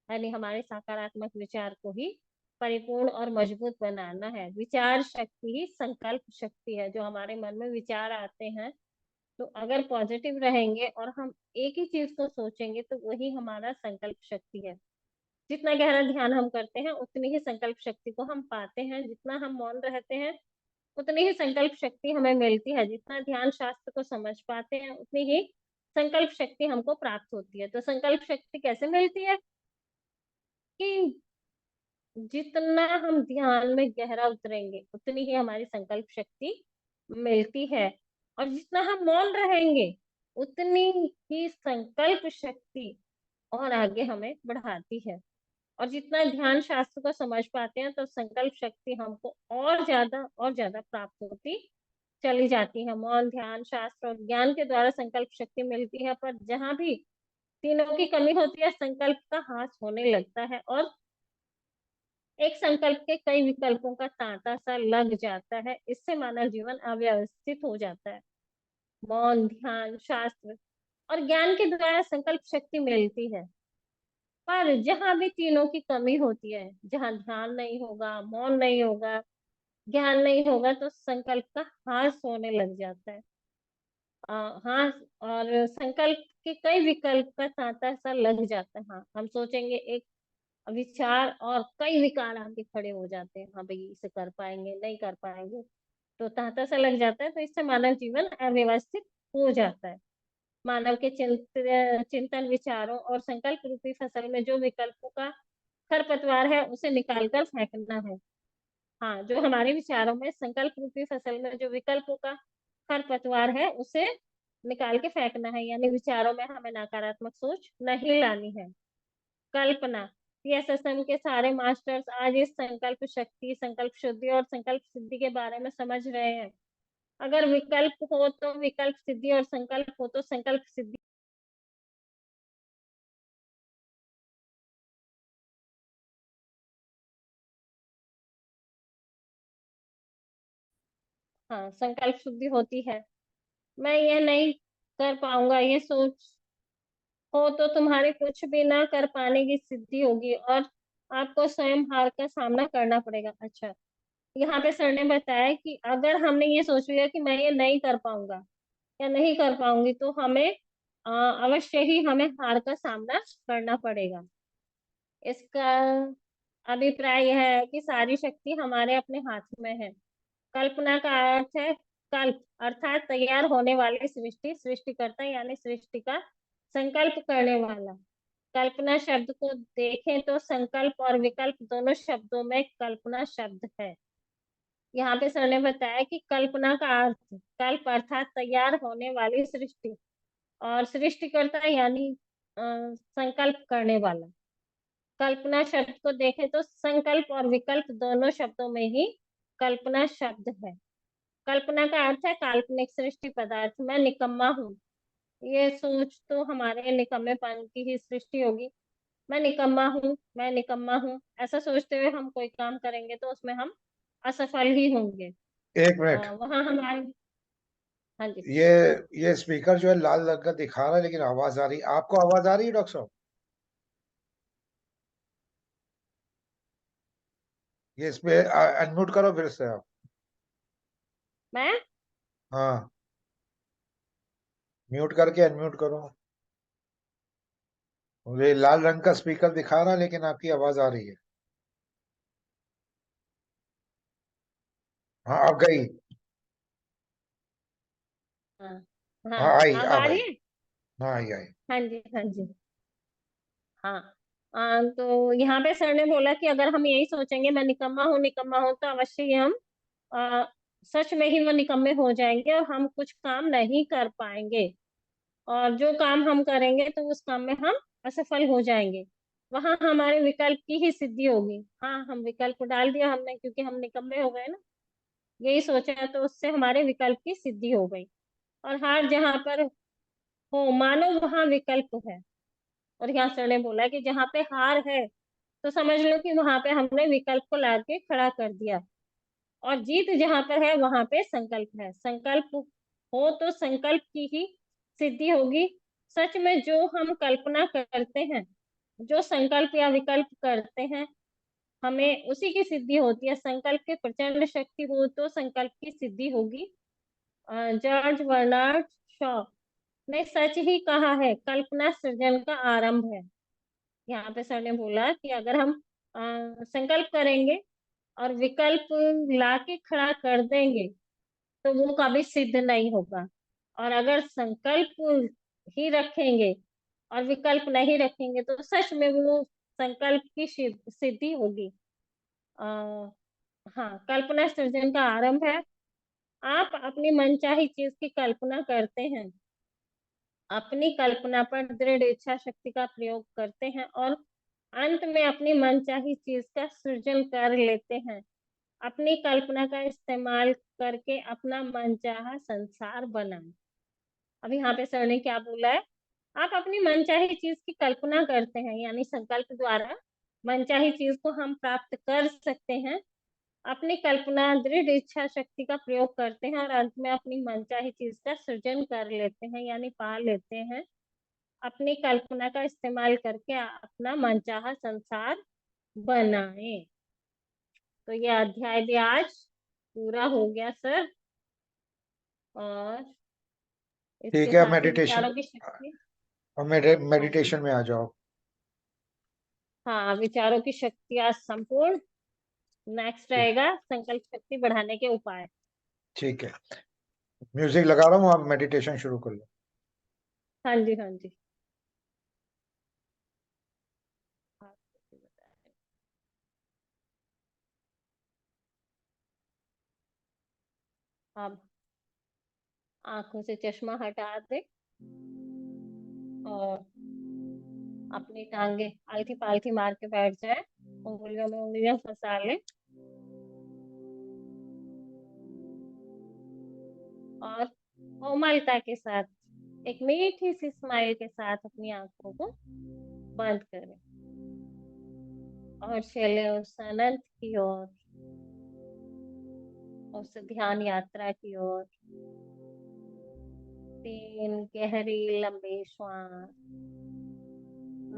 B: यानी हमारे सकारात्मक विचार को ही परिपूर्ण और मजबूत बनाना है। विचार शक्ति ही संकल्प शक्ति है। जो हमारे मन में विचार आते हैं तो अगर पॉजिटिव रहेंगे और हम एक ही चीज को सोचेंगे तो वही हमारा संकल्प शक्ति है। जितना गहरा ध्यान हम करते हैं उतनी ही संकल्प शक्ति को हम पाते हैं। जितना हम मौन रहते हैं उतनी ही संकल्प शक्ति हमें मिलती है। जितना ध्यान शास्त्र को समझ पाते हैं उतनी ही संकल्प शक्ति हमको प्राप्त होती है। तो संकल्प शक्ति कैसे मिलती है कि जितना हम ध्यान में गहरा उतरेंगे उतनी ही हमारी संकल्प शक्ति मिलती है, और जितना हम मौन रहेंगे उतनी ही संकल्प शक्ति और आगे हमें बढ़ाती है। और जितना ध्यान शास्त्र को समझ पाते हैं तो संकल्प शक्ति हमको और ज्यादा प्राप्त होती चली जाती है। मौन, ध्यान, शास्त्र और ज्ञान के द्वारा संकल्प शक्ति मिलती है, पर जहाँ भी तीनों की कमी होती है संकल्प का ह्रास होने लगता है और एक संकल्प के कई विकल्पों का तांता सा लग जाता है। इससे मानव जीवन अव्यवस्थित हो जाता है। मौन, ध्यान, शास्त्र और ज्ञान के द्वारा संकल्प शक्ति मिलती है, पर जहां भी तीनों की कमी होती है, जहां ध्यान नहीं होगा, मौन नहीं होगा, ज्ञान नहीं होगा, तो संकल्प का ह्रास होने लग जाता है। हाँ, और संकल्प के कई विकल्प का तांता सा लग जाता है। हाँ, हम सोचेंगे एक विचार और कई विकार आके खड़े हो जाते हैं, हाँ भाई इसे कर पाएंगे नहीं कर पाएंगे, तो तांता सा लग जाता है। तो इससे मानव जीवन अव्यवस्थित हो जाता है। मानव के चिंतन, विचारों और संकल्प रूपी फसल में जो विकल्पों का खरपतवार है उसे निकालकर फेंकना है। हाँ, जो हमारे विचारों में संकल्प रूपी फसल में जो विकल्पों का खरपतवार है उसे निकाल के फेंकना है, यानी विचारों में हमें नकारात्मक सोच नहीं लानी है। कल्पना, पीएसएसएम के सारे मास्टर्स आज इस संकल्प शक्ति, संकल्प शुद्धि और संकल्प सिद्धि के बारे में समझ रहे हैं। अगर विकल्प हो तो विकल्प सिद्धि और संकल्प हो तो संकल्प सिद्धि। हाँ, संकल्प शुद्धि होती है। मैं ये नहीं कर पाऊंगा ये सोच हो तो तुम्हारे कुछ भी ना कर पाने की सिद्धि होगी और आपको स्वयं हार का सामना करना पड़ेगा। अच्छा, यहाँ पे सर ने बताया कि अगर हमने ये सोच लिया कि मैं ये नहीं कर पाऊंगा या नहीं कर पाऊंगी तो हमें अवश्य ही हमें हार का सामना करना पड़ेगा। इसका अभिप्राय यह है कि सारी शक्ति हमारे अपने हाथ में है। कल्पना का अर्थ है कल्प, अर्थात तैयार होने वाली सृष्टि, सृष्टिकर्ता यानी सृष्टि का संकल्प करने वाला। कल्पना शब्द को देखें तो संकल्प और विकल्प दोनों शब्दों में कल्पना शब्द है। यहाँ पे सर ने बताया कि कल्पना का अर्थ कल्प अर्थात तैयार होने वाली सृष्टि, और सृष्टिकर्ता यानी संकल्प करने वाला। कल्पना शब्द को देखें तो संकल्प और विकल्प दोनों शब्दों में ही कल्पना शब्द है। कल्पना का अर्थ है काल्पनिक सृष्टि पदार्थ। मैं निकम्मा हूँ, ये सोच तो हमारे निकम्मेपन की ही सृष्टि होगी। मैं निकम्मा हूँ, मैं निकम्मा हूँ, ऐसा सोचते हुए हम कोई काम करेंगे तो उसमें हम असफल ही होंगे।
A: एक मिनट।
B: वहां हमारे। हाँ जी।
A: ये ये स्पीकर जो है लाल रंग का दिखा रहा है, लेकिन आवाज आ रही, आपको आवाज आ रही है डॉक्टर साहब? ये इस पे अनम्यूट करो फिर से आप।
B: मैं।
A: हाँ, म्यूट करके अनम्यूट करो। मुझे लाल रंग का स्पीकर दिखा रहा है, लेकिन आपकी आवाज आ रही है। हाँ, अब गई।
B: हाँ।
A: हाँ,
B: हाँ,
A: आई,
B: अब आ
A: अब
B: रही
A: आई।
B: है।
A: हाँ, आई आई।
B: हाँ जी, हाँ जी। हाँ। तो यहाँ पे सर ने बोला कि अगर हम यही सोचेंगे मैं निकम्मा हूँ तो अवश्य ही हम आ, सच में ही वो निकम्मे हो जाएंगे और हम कुछ काम नहीं कर पाएंगे। और जो काम हम करेंगे तो उस काम में हम असफल हो जाएंगे। वहां हमारे विकल्प की ही सिद्धि होगी। हाँ, हम विकल्प डाल दिया हमने क्योंकि हम निकम्मे हो गए ना, यही सोचा है तो उससे हमारे विकल्प की सिद्धि हो गई। और हार जहाँ पर हो मानो वहां विकल्प है। और यहाँ सर ने बोला कि जहाँ पे हार है तो समझ लो कि वहां पे हमने विकल्प को ला के खड़ा कर दिया। और जीत जहां पर है वहां पे संकल्प है। संकल्प हो तो संकल्प की ही सिद्धि होगी। सच में जो हम कल्पना करते हैं, जो संकल्प या विकल्प करते हैं, हमें उसी की सिद्धि होती है। संकल्प की प्रचंड शक्ति हो तो संकल्प की सिद्धि होगी। जॉर्ज बर्नार्ड शॉ ने सच ही कहा है, कल्पना सृजन का आरंभ है। यहाँ पे सर ने बोला कि अगर हम संकल्प करेंगे और विकल्प लाके खड़ा कर देंगे तो वो कभी सिद्ध नहीं होगा। और अगर संकल्प ही रखेंगे और विकल्प नहीं रखेंगे तो सच में वो संकल्प की सिद्धि होगी। आ, हाँ, कल्पना सृजन का आरंभ है। आप अपनी मनचाही चीज की कल्पना करते हैं, अपनी कल्पना पर दृढ़ इच्छा शक्ति का प्रयोग करते हैं और अंत में अपनी मनचाही चीज का सृजन कर लेते हैं। अपनी कल्पना का इस्तेमाल करके अपना मनचाहा संसार बनाएं। अब यहाँ पे सर ने क्या बोला है, आप अपनी मनचाही चीज की कल्पना करते हैं, यानी संकल्प द्वारा मनचाही चीज को हम प्राप्त कर सकते हैं। अपनी कल्पना दृढ़ इच्छा शक्ति का प्रयोग करते हैं और अंत में अपनी मनचाही चीज का सृजन कर लेते हैं, यानी पा लेते हैं। अपनी कल्पना का इस्तेमाल करके अपना मनचाहा संसार बनाए। तो ये अध्याय भी आज पूरा हो गया सर। और इसके
A: ठीक है,
B: साथ ही
A: मेडिटेशन,
B: विचारों की शक्ति।
A: और
B: हाँ जी,
A: मेडिटेशन में आ जाओ।
B: हाँ, विचारों की शक्ति आज संपूर्ण। नेक्स्ट
A: ठीक,
B: रहेगा संकल्प शक्ति बढ़ाने के उपाय।
A: ठीक है, म्यूजिक लगा रहा हूँ, आप मेडिटेशन शुरू कर लो।
B: हाँ जी, हाँ जी। आप कैसे बता रहे हैं? अब आंखों से चश्मा हटा दे और अपनी टांगे आलथी पालथी मार के बैठ जाए, उंगलियों में उंगलियां फंसा ले और कोमलता के साथ एक मीठी सी स्माइल के साथ अपनी आंखों को बंद करें और चले उस अनंत की ओर, उस ध्यान यात्रा की ओर। 3 गहरी लंबी श्वास,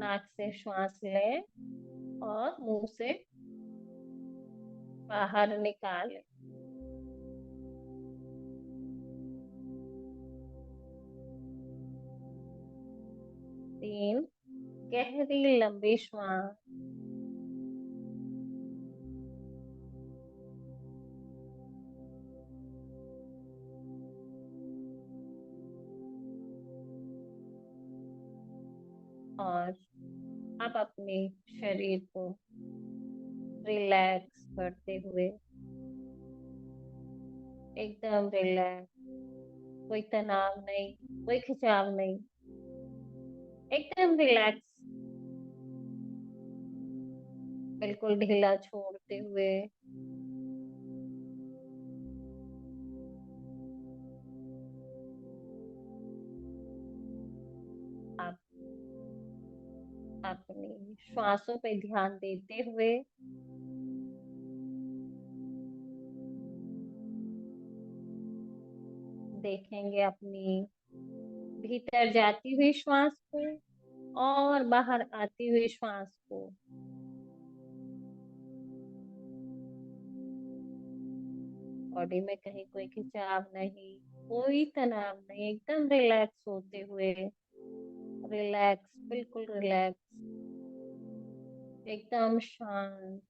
B: नाक से श्वास लें और मुंह से बाहर निकालें। 3 गहरी लंबी श्वास, और आप अपने शरीर को रिलैक्स करते हुए, एकदम रिलैक्स, कोई तनाव नहीं, कोई खिंचाव नहीं, एकदम रिलैक्स, बिल्कुल ढीला छोड़ते हुए आप अपनी श्वासों पे ध्यान देते हुए देखेंगे अपनी भीतर जाती हुई श्वास को और बाहर आती हुई श्वास को। बॉडी में कहीं कोई खिंचाव नहीं, कोई तनाव नहीं, एकदम रिलैक्स होते हुए, रिलैक्स, बिल्कुल रिलैक्स, एकदम शांत,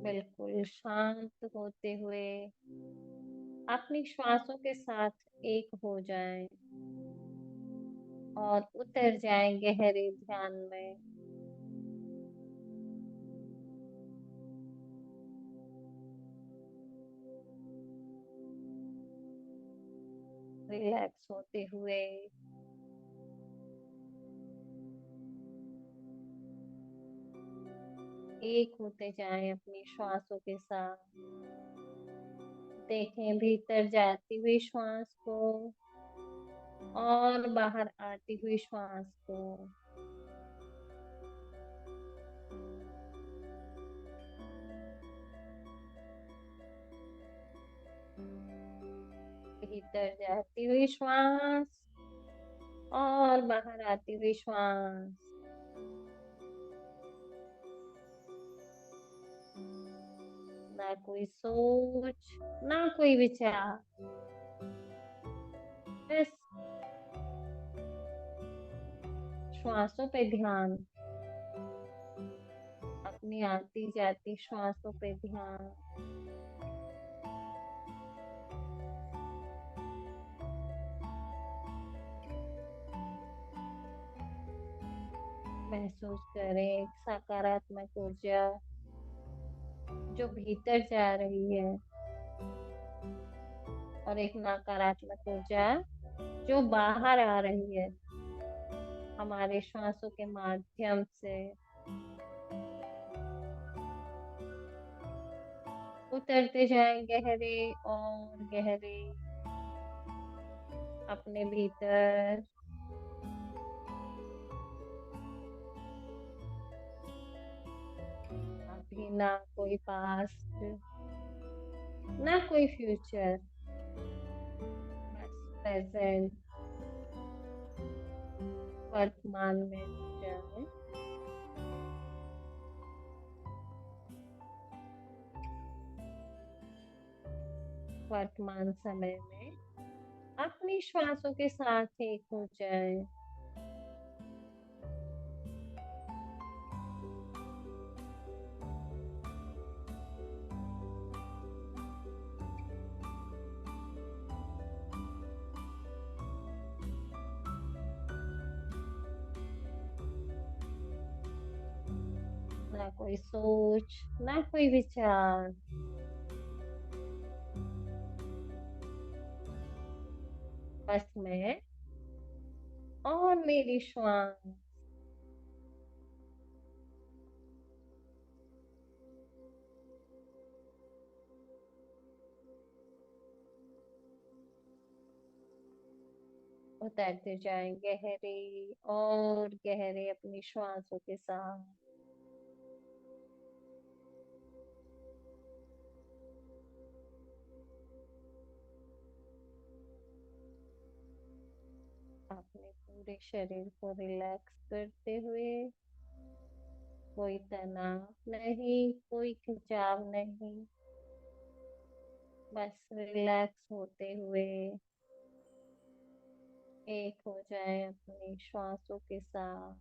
B: बिल्कुल शांत होते हुए अपनी श्वासों के साथ एक हो जाएं और उतर जाएं गहरे ध्यान में। रिलैक्स होते हुए एक होते जाएं अपनी श्वासों के साथ। देखें भीतर जाती हुई श्वास को और बाहर आती हुई श्वास को। भीतर जाती हुई श्वास और बाहर आती हुई श्वास। ना कोई सोच, ना कोई विचार, बस श्वासों पे ध्यान, अपनी अपनी आती जाती श्वासों पे ध्यान। महसूस करें एक सकारात्मक ऊर्जा जो भीतर जा रही है और एक नकारात्मक ऊर्जा जो बाहर आ रही है हमारे श्वासों के माध्यम से। उतरते जाएं गहरे और गहरे अपने भीतर। अभी ना कोई पास्ट, ना कोई फ्यूचर, बस प्रेजेंट, वर्तमान में जाए। वर्तमान समय में अपनी श्वासों के साथ एक हो जाए। ना कोई सोच, ना कोई विचार, बस मैं और मेरी श्वास। उतरते जाएं गहरे और गहरे अपनी श्वासों के साथ। अपने पूरे शरीर को रिलैक्स करते हुए, कोई तनाव नहीं, कोई खिंचाव नहीं, बस रिलैक्स होते हुए एक हो जाए अपनी श्वासों के साथ।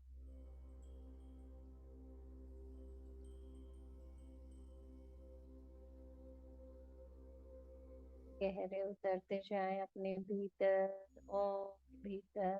B: गहरे उतरते जाए अपने भीतर और भीतर।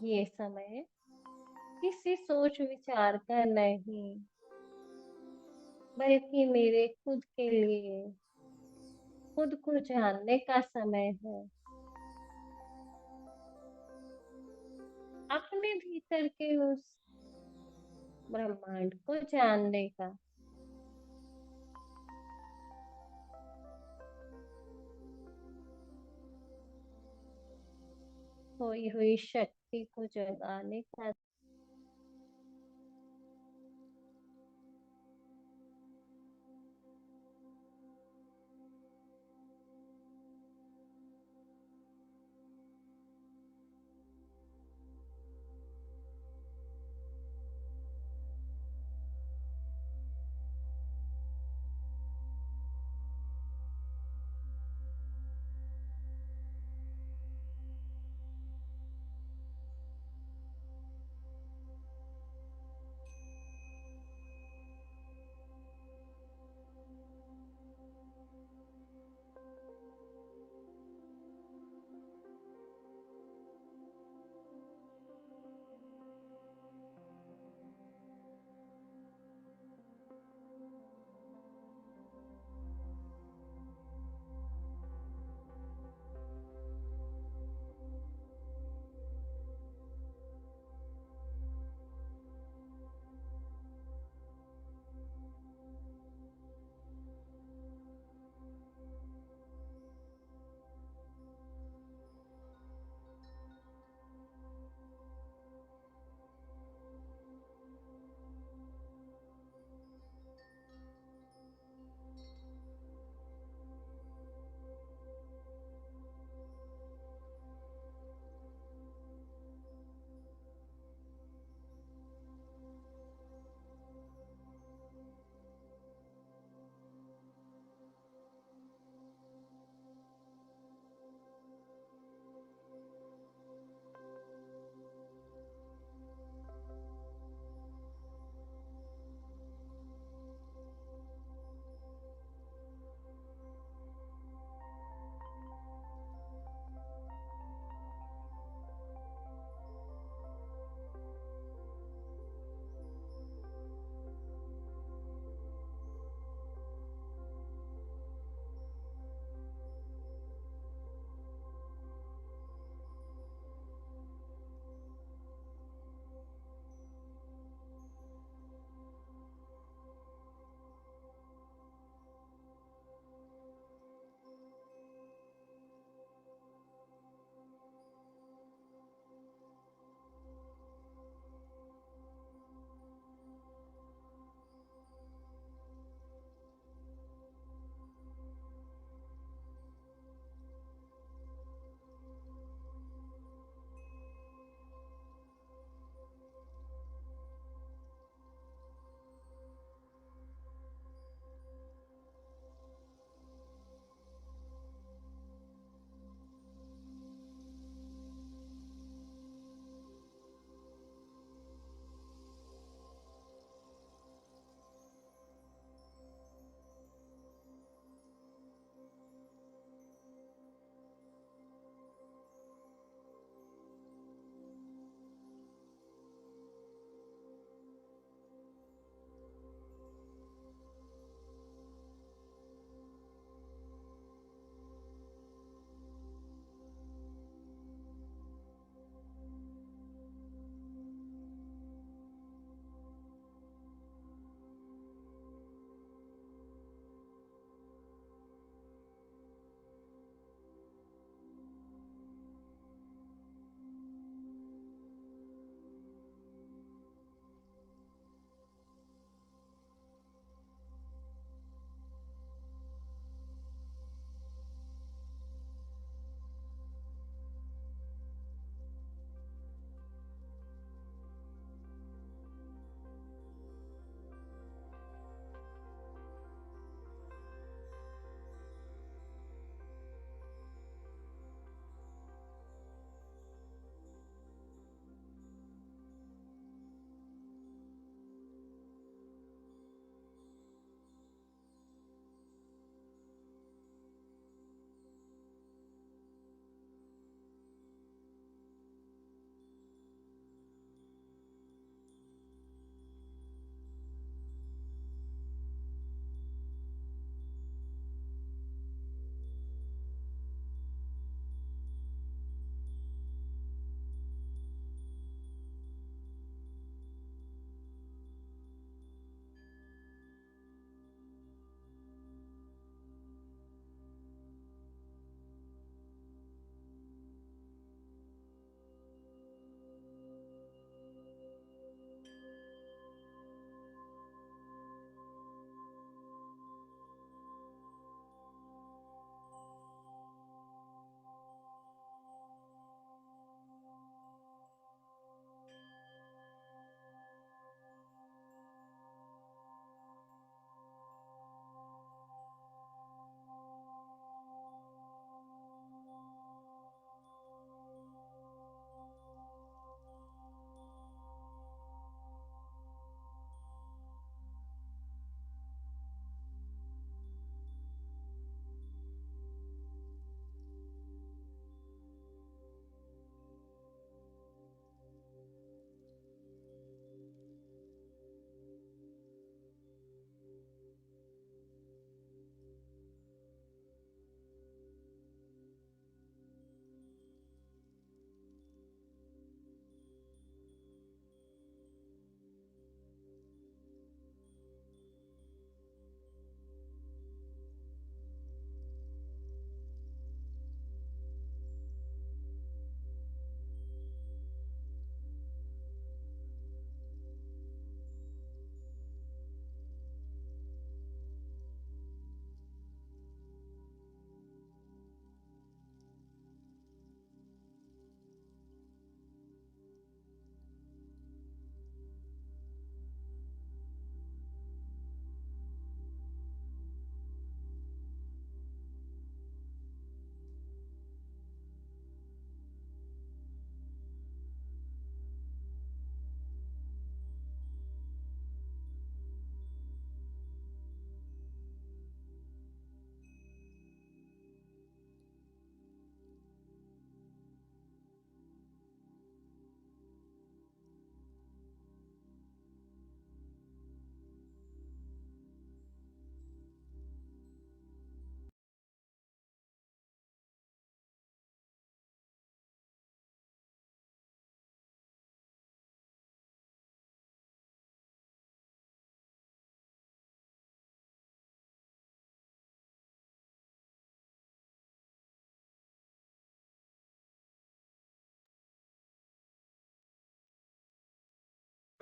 B: ये समय किसी सोच विचार का नहीं, बल्कि मेरे खुद के लिए, खुद को जानने का समय है। अपने भीतर के उस ब्रह्मांड को जानने का। खोई हुई शक्ति को जगाने का।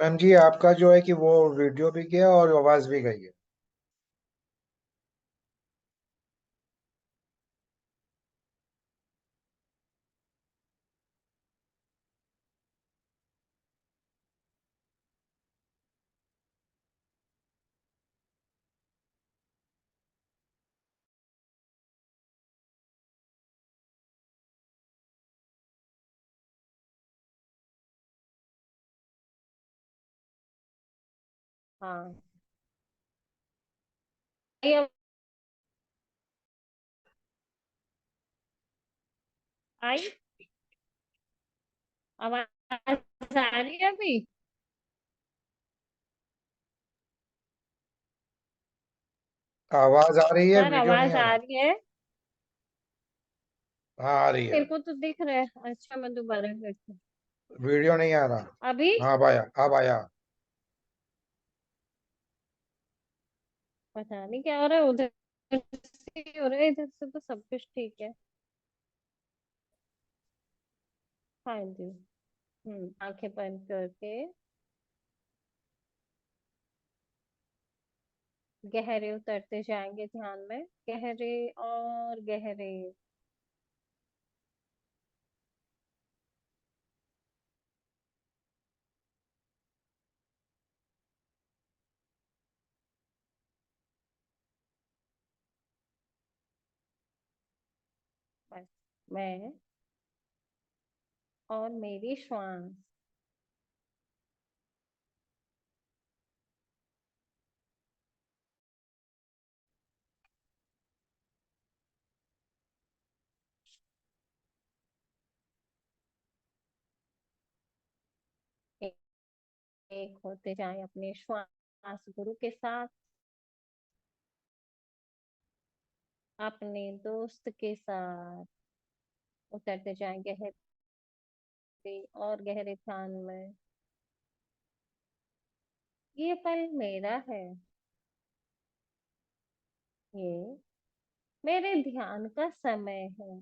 A: मैम जी, आपका जो है कि वो वीडियो भी गया और आवाज भी गई है।
B: हाँ, ये आई आवाज आ रही है अभी?
A: आवाज आ रही है,
B: सर
A: वीडियो नहीं
B: आवाज
A: आ
B: आ
A: रहा।
B: रही है?
A: हाँ, आ रही है।
B: मेरे को तो दिख रहा है। अच्छा, मैं दोबारा करती हूँ।
A: वीडियो नहीं आ
B: अभी?
A: रहा। हाँ, अब आया, अब आया।
B: पता नहीं क्या हो रहा है, उधर से हो रहा है, इधर से तो सब कुछ ठीक है। हाँ जी। आंखें बंद करके गहरे उतरते जाएंगे ध्यान में, गहरे और गहरे। बस मैं और मेरी श्वास एक, एक होते जाए अपने श्वास गुरु के साथ, अपने दोस्त के साथ उतरते जाएं गहरे और गहरे ध्यान में। ये पल मेरा है, ये मेरे ध्यान का समय है।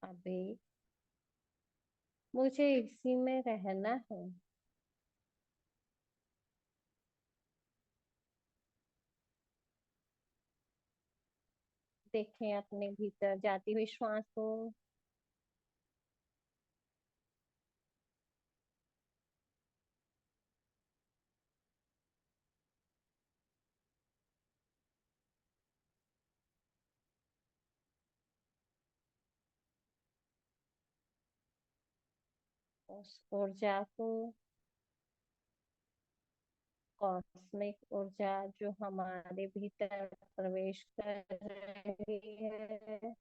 B: अभी मुझे इसी में रहना है। देखें अपने भीतर जाती हुई श्वास को, उस ऊर्जा को, कॉस्मिक ऊर्जा जो हमारे भीतर प्रवेश कर रही है,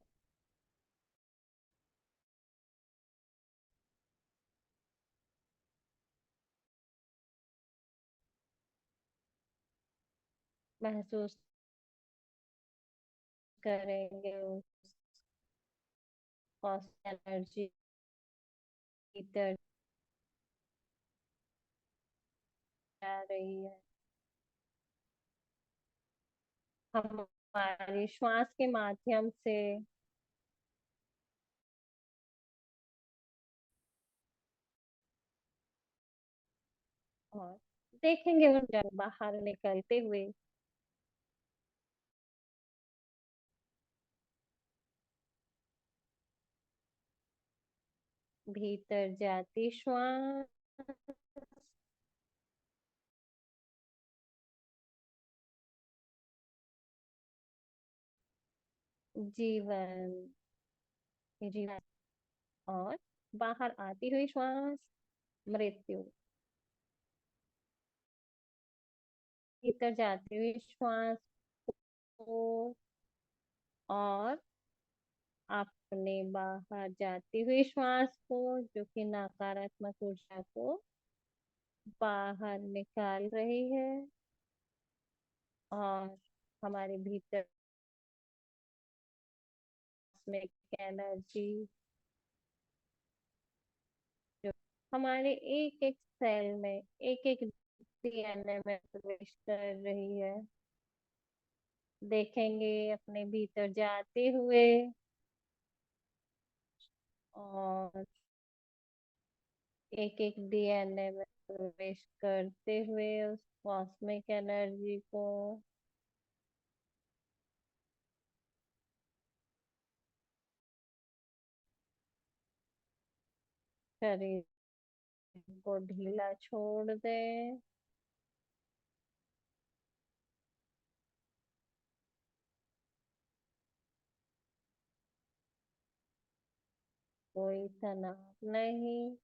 B: महसूस करेंगे उस कॉस्मिक एनर्जी भीतर जा रही है हमारी श्वास के माध्यम से। और देखेंगे ऊर्जा बाहर निकलते हुए, भीतर जाती श्वास, जीवन, जीवन, और बाहर आती हुई श्वास, मृत्यु। भीतर जाती हुई श्वास को, और अपने बाहर जाती हुई श्वास को, जो कि नकारात्मक ऊर्जा को बाहर निकाल रही है, और हमारे भीतर में एनर्जी जो हमारे एक एक सेल में, एक एक डीएनए में प्रवेश कर रही है, देखेंगे अपने भीतर जाते हुए, और एक एक डीएनए में प्रवेश करते हुए उस कॉस्मिक एनर्जी को शरीर को ढीला छोड़ दे। कोई तनाव नहीं,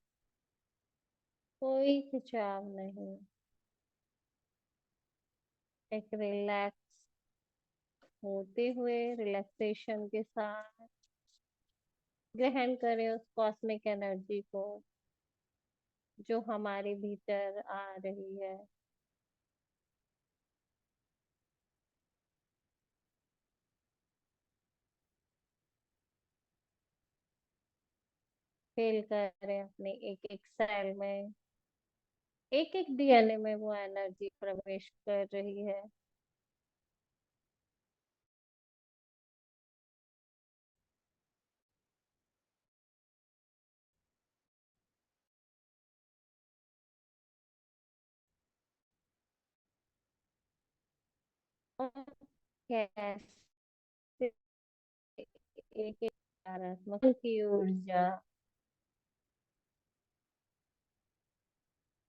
B: कोई खिंचाव नहीं। एक रिलैक्स होते हुए, रिलैक्सेशन के साथ ग्रहण करें उस कॉस्मिक एनर्जी को जो हमारे भीतर आ रही है। फील करें अपने एक एक सेल में, एक एक डीएनए में वो एनर्जी प्रवेश कर रही है। और कैसे एक एक सकारात्मक की ऊर्जा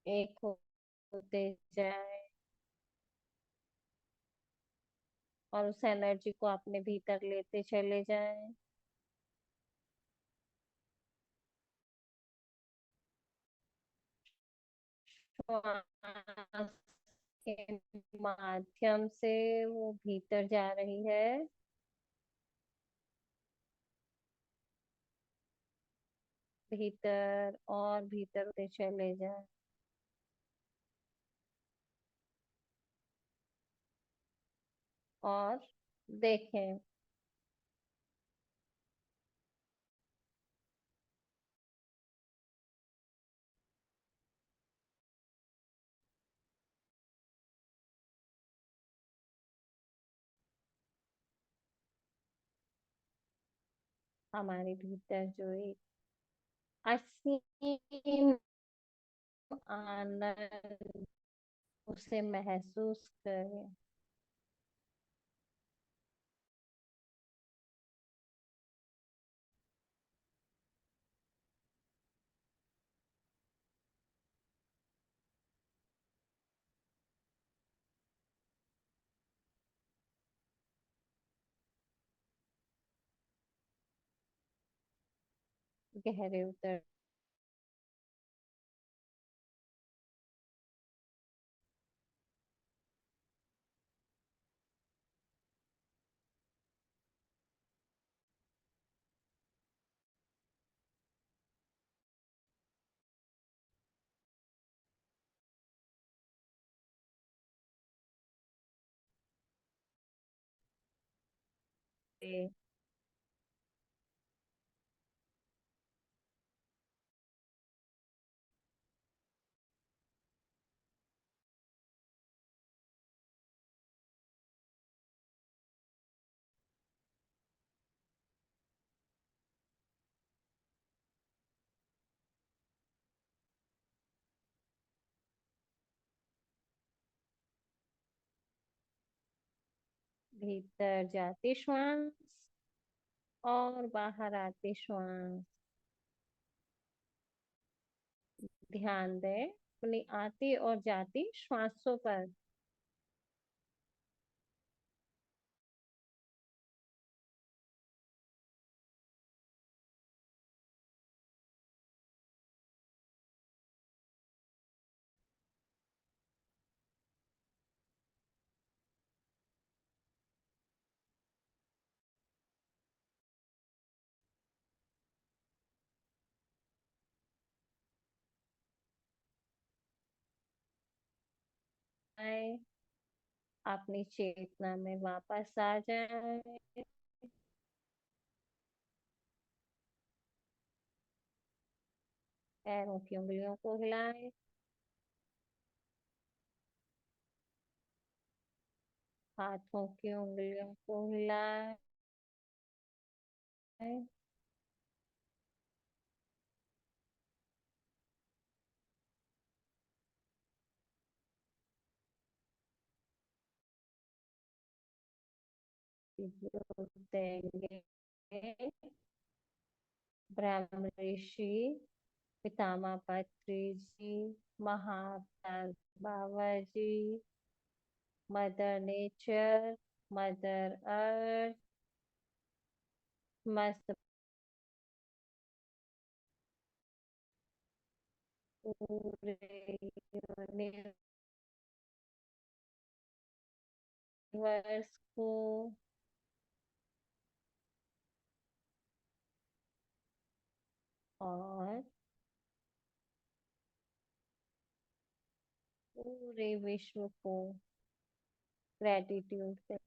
B: एक होते जाए और उस एनर्जी को अपने भीतर लेते चले जाएं। श्वास के माध्यम से वो भीतर जा रही है, भीतर और भीतर होते चले जाए। और देखें हमारे भीतर जो एक असीम आनंद, उसे महसूस करें। गहरे उतर के भीतर जाते श्वास और बाहर आते श्वास। ध्यान दें अपनी आती और जाती श्वासों पर। आए, अपनी चेतना में वापस आ जाए। पैरों की उंगलियों को हिलाएं, हाथों की उंगलियों को हिलाएं, देंगे ब्रह्म ऋषि, पितामह पत्री जी, महात्मा बाबा जी, मदर नेचर, मदर अर्थ, मस्त पूरे यूनिवर्स को, और पूरे विश्व को ग्रेटिट्यूड से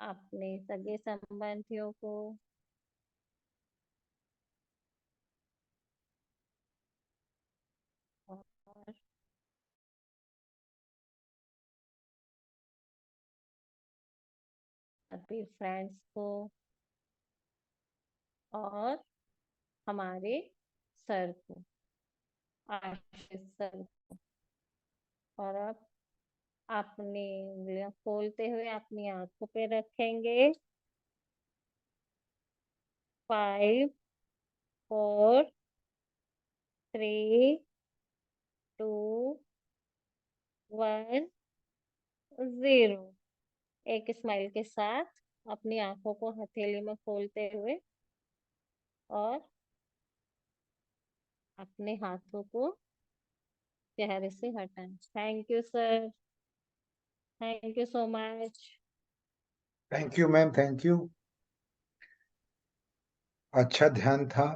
B: अपने सगे संबंधियों को, और सभी फ्रेंड्स को, और हमारे सर को, आशीष सर। और अब अपनी उंगलियां खोलते हुए अपनी आंखों पे रखेंगे। 5, 4, 3, 2, 1, 0। एक स्माइल के साथ अपनी आंखों को हथेली में खोलते हुए और अपने हाथों को चेहरे से हटाएं। Thank you sir, thank you so much.
A: Thank you ma'am, thank you. अच्छा ध्यान था।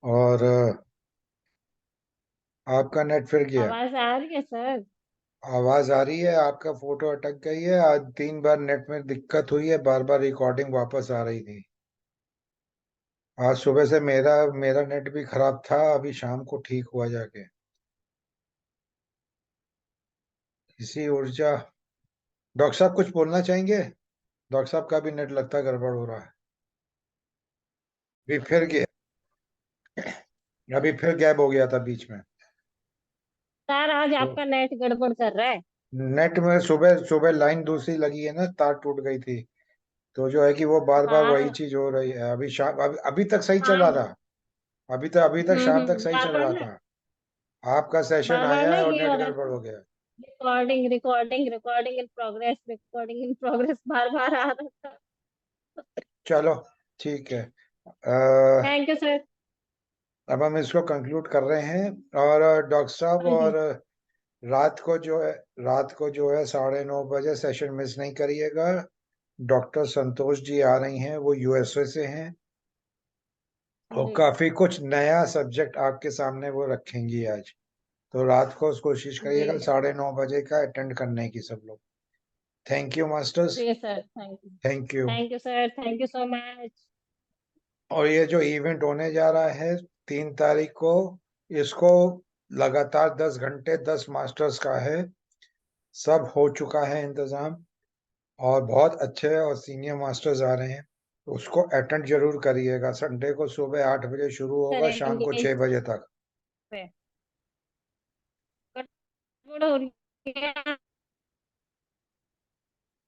A: और आपका नेट फिर गया।
B: आवाज आ रही है सर?
A: आवाज आ रही है, आपका फोटो अटक गई है। आज 3 बार नेट में दिक्कत हुई है, बार बार रिकॉर्डिंग वापस आ रही थी। आज सुबह से मेरा मेरा नेट भी खराब था, अभी शाम को ठीक हुआ जाके। इसी ऊर्जा। डॉक्टर साहब कुछ बोलना चाहेंगे? डॉक्टर साहब का भी नेट लगता गड़बड़ हो रहा है। अभी फिर गया, अभी फिर गैप हो गया था बीच में।
B: सर आज
A: तो
B: आपका नेट गड़बड़ कर रहा है।
A: नेट में सुबह सुबह लाइन दूसरी लगी है ना, तार टूट गई थी। तो जो है कि वो बार बार वही
B: हाँ
A: चीज हो रही है। अभी शाम, अभी तक सही
B: हाँ।
A: चला था। अभी तक शाम तक सही
B: बार
A: चल
B: बार
A: रहा
B: ना,
A: था। आपका सेशन
B: बार बार
A: आया
B: ना
A: है और
B: ये
A: नेट
B: हो रहा
A: गड़बड़
B: था।
A: हो गया।
B: Recording recording recording in progress, recording in progress बार बार आ रहा था।
A: चलो, ठीक है। Uh,
B: thank you sir.
A: अब हम इसको कंक्लूड कर रहे हैं। और डॉक्टर साहब,
B: हाँ जी।
A: और रात को जो है 9:30 बजे सेशन मिस नहीं करिएगा। डॉक्टर संतोष जी आ रही हैं, वो यूएसए से हैं। और
B: जी
A: काफी कुछ नया सब्जेक्ट आपके सामने वो रखेंगी आज। तो रात को कोशिश
B: जी
A: करिएगा 9:30 बजे का अटेंड करने की सब लोग। Thank you masters.
B: जी sir, thank you.
A: Thank you.
B: Thank you sir, thank you so much.
A: और ये जो इवेंट होने जा रहा है 3 तारीख को, इसको लगातार 10 घंटे 10 मास्टर्स का है। सब हो चुका है इंतजाम। और बहुत अच्छे और सीनियर मास्टर्स आ रहे हैं। तो उसको अटेंड जरूर करिएगा। संडे को सुबह 8 बजे शुरू होगा, शाम को
B: करेंगे इस
A: 6 बजे तक।
B: पे। गड़बड़ हो रही है।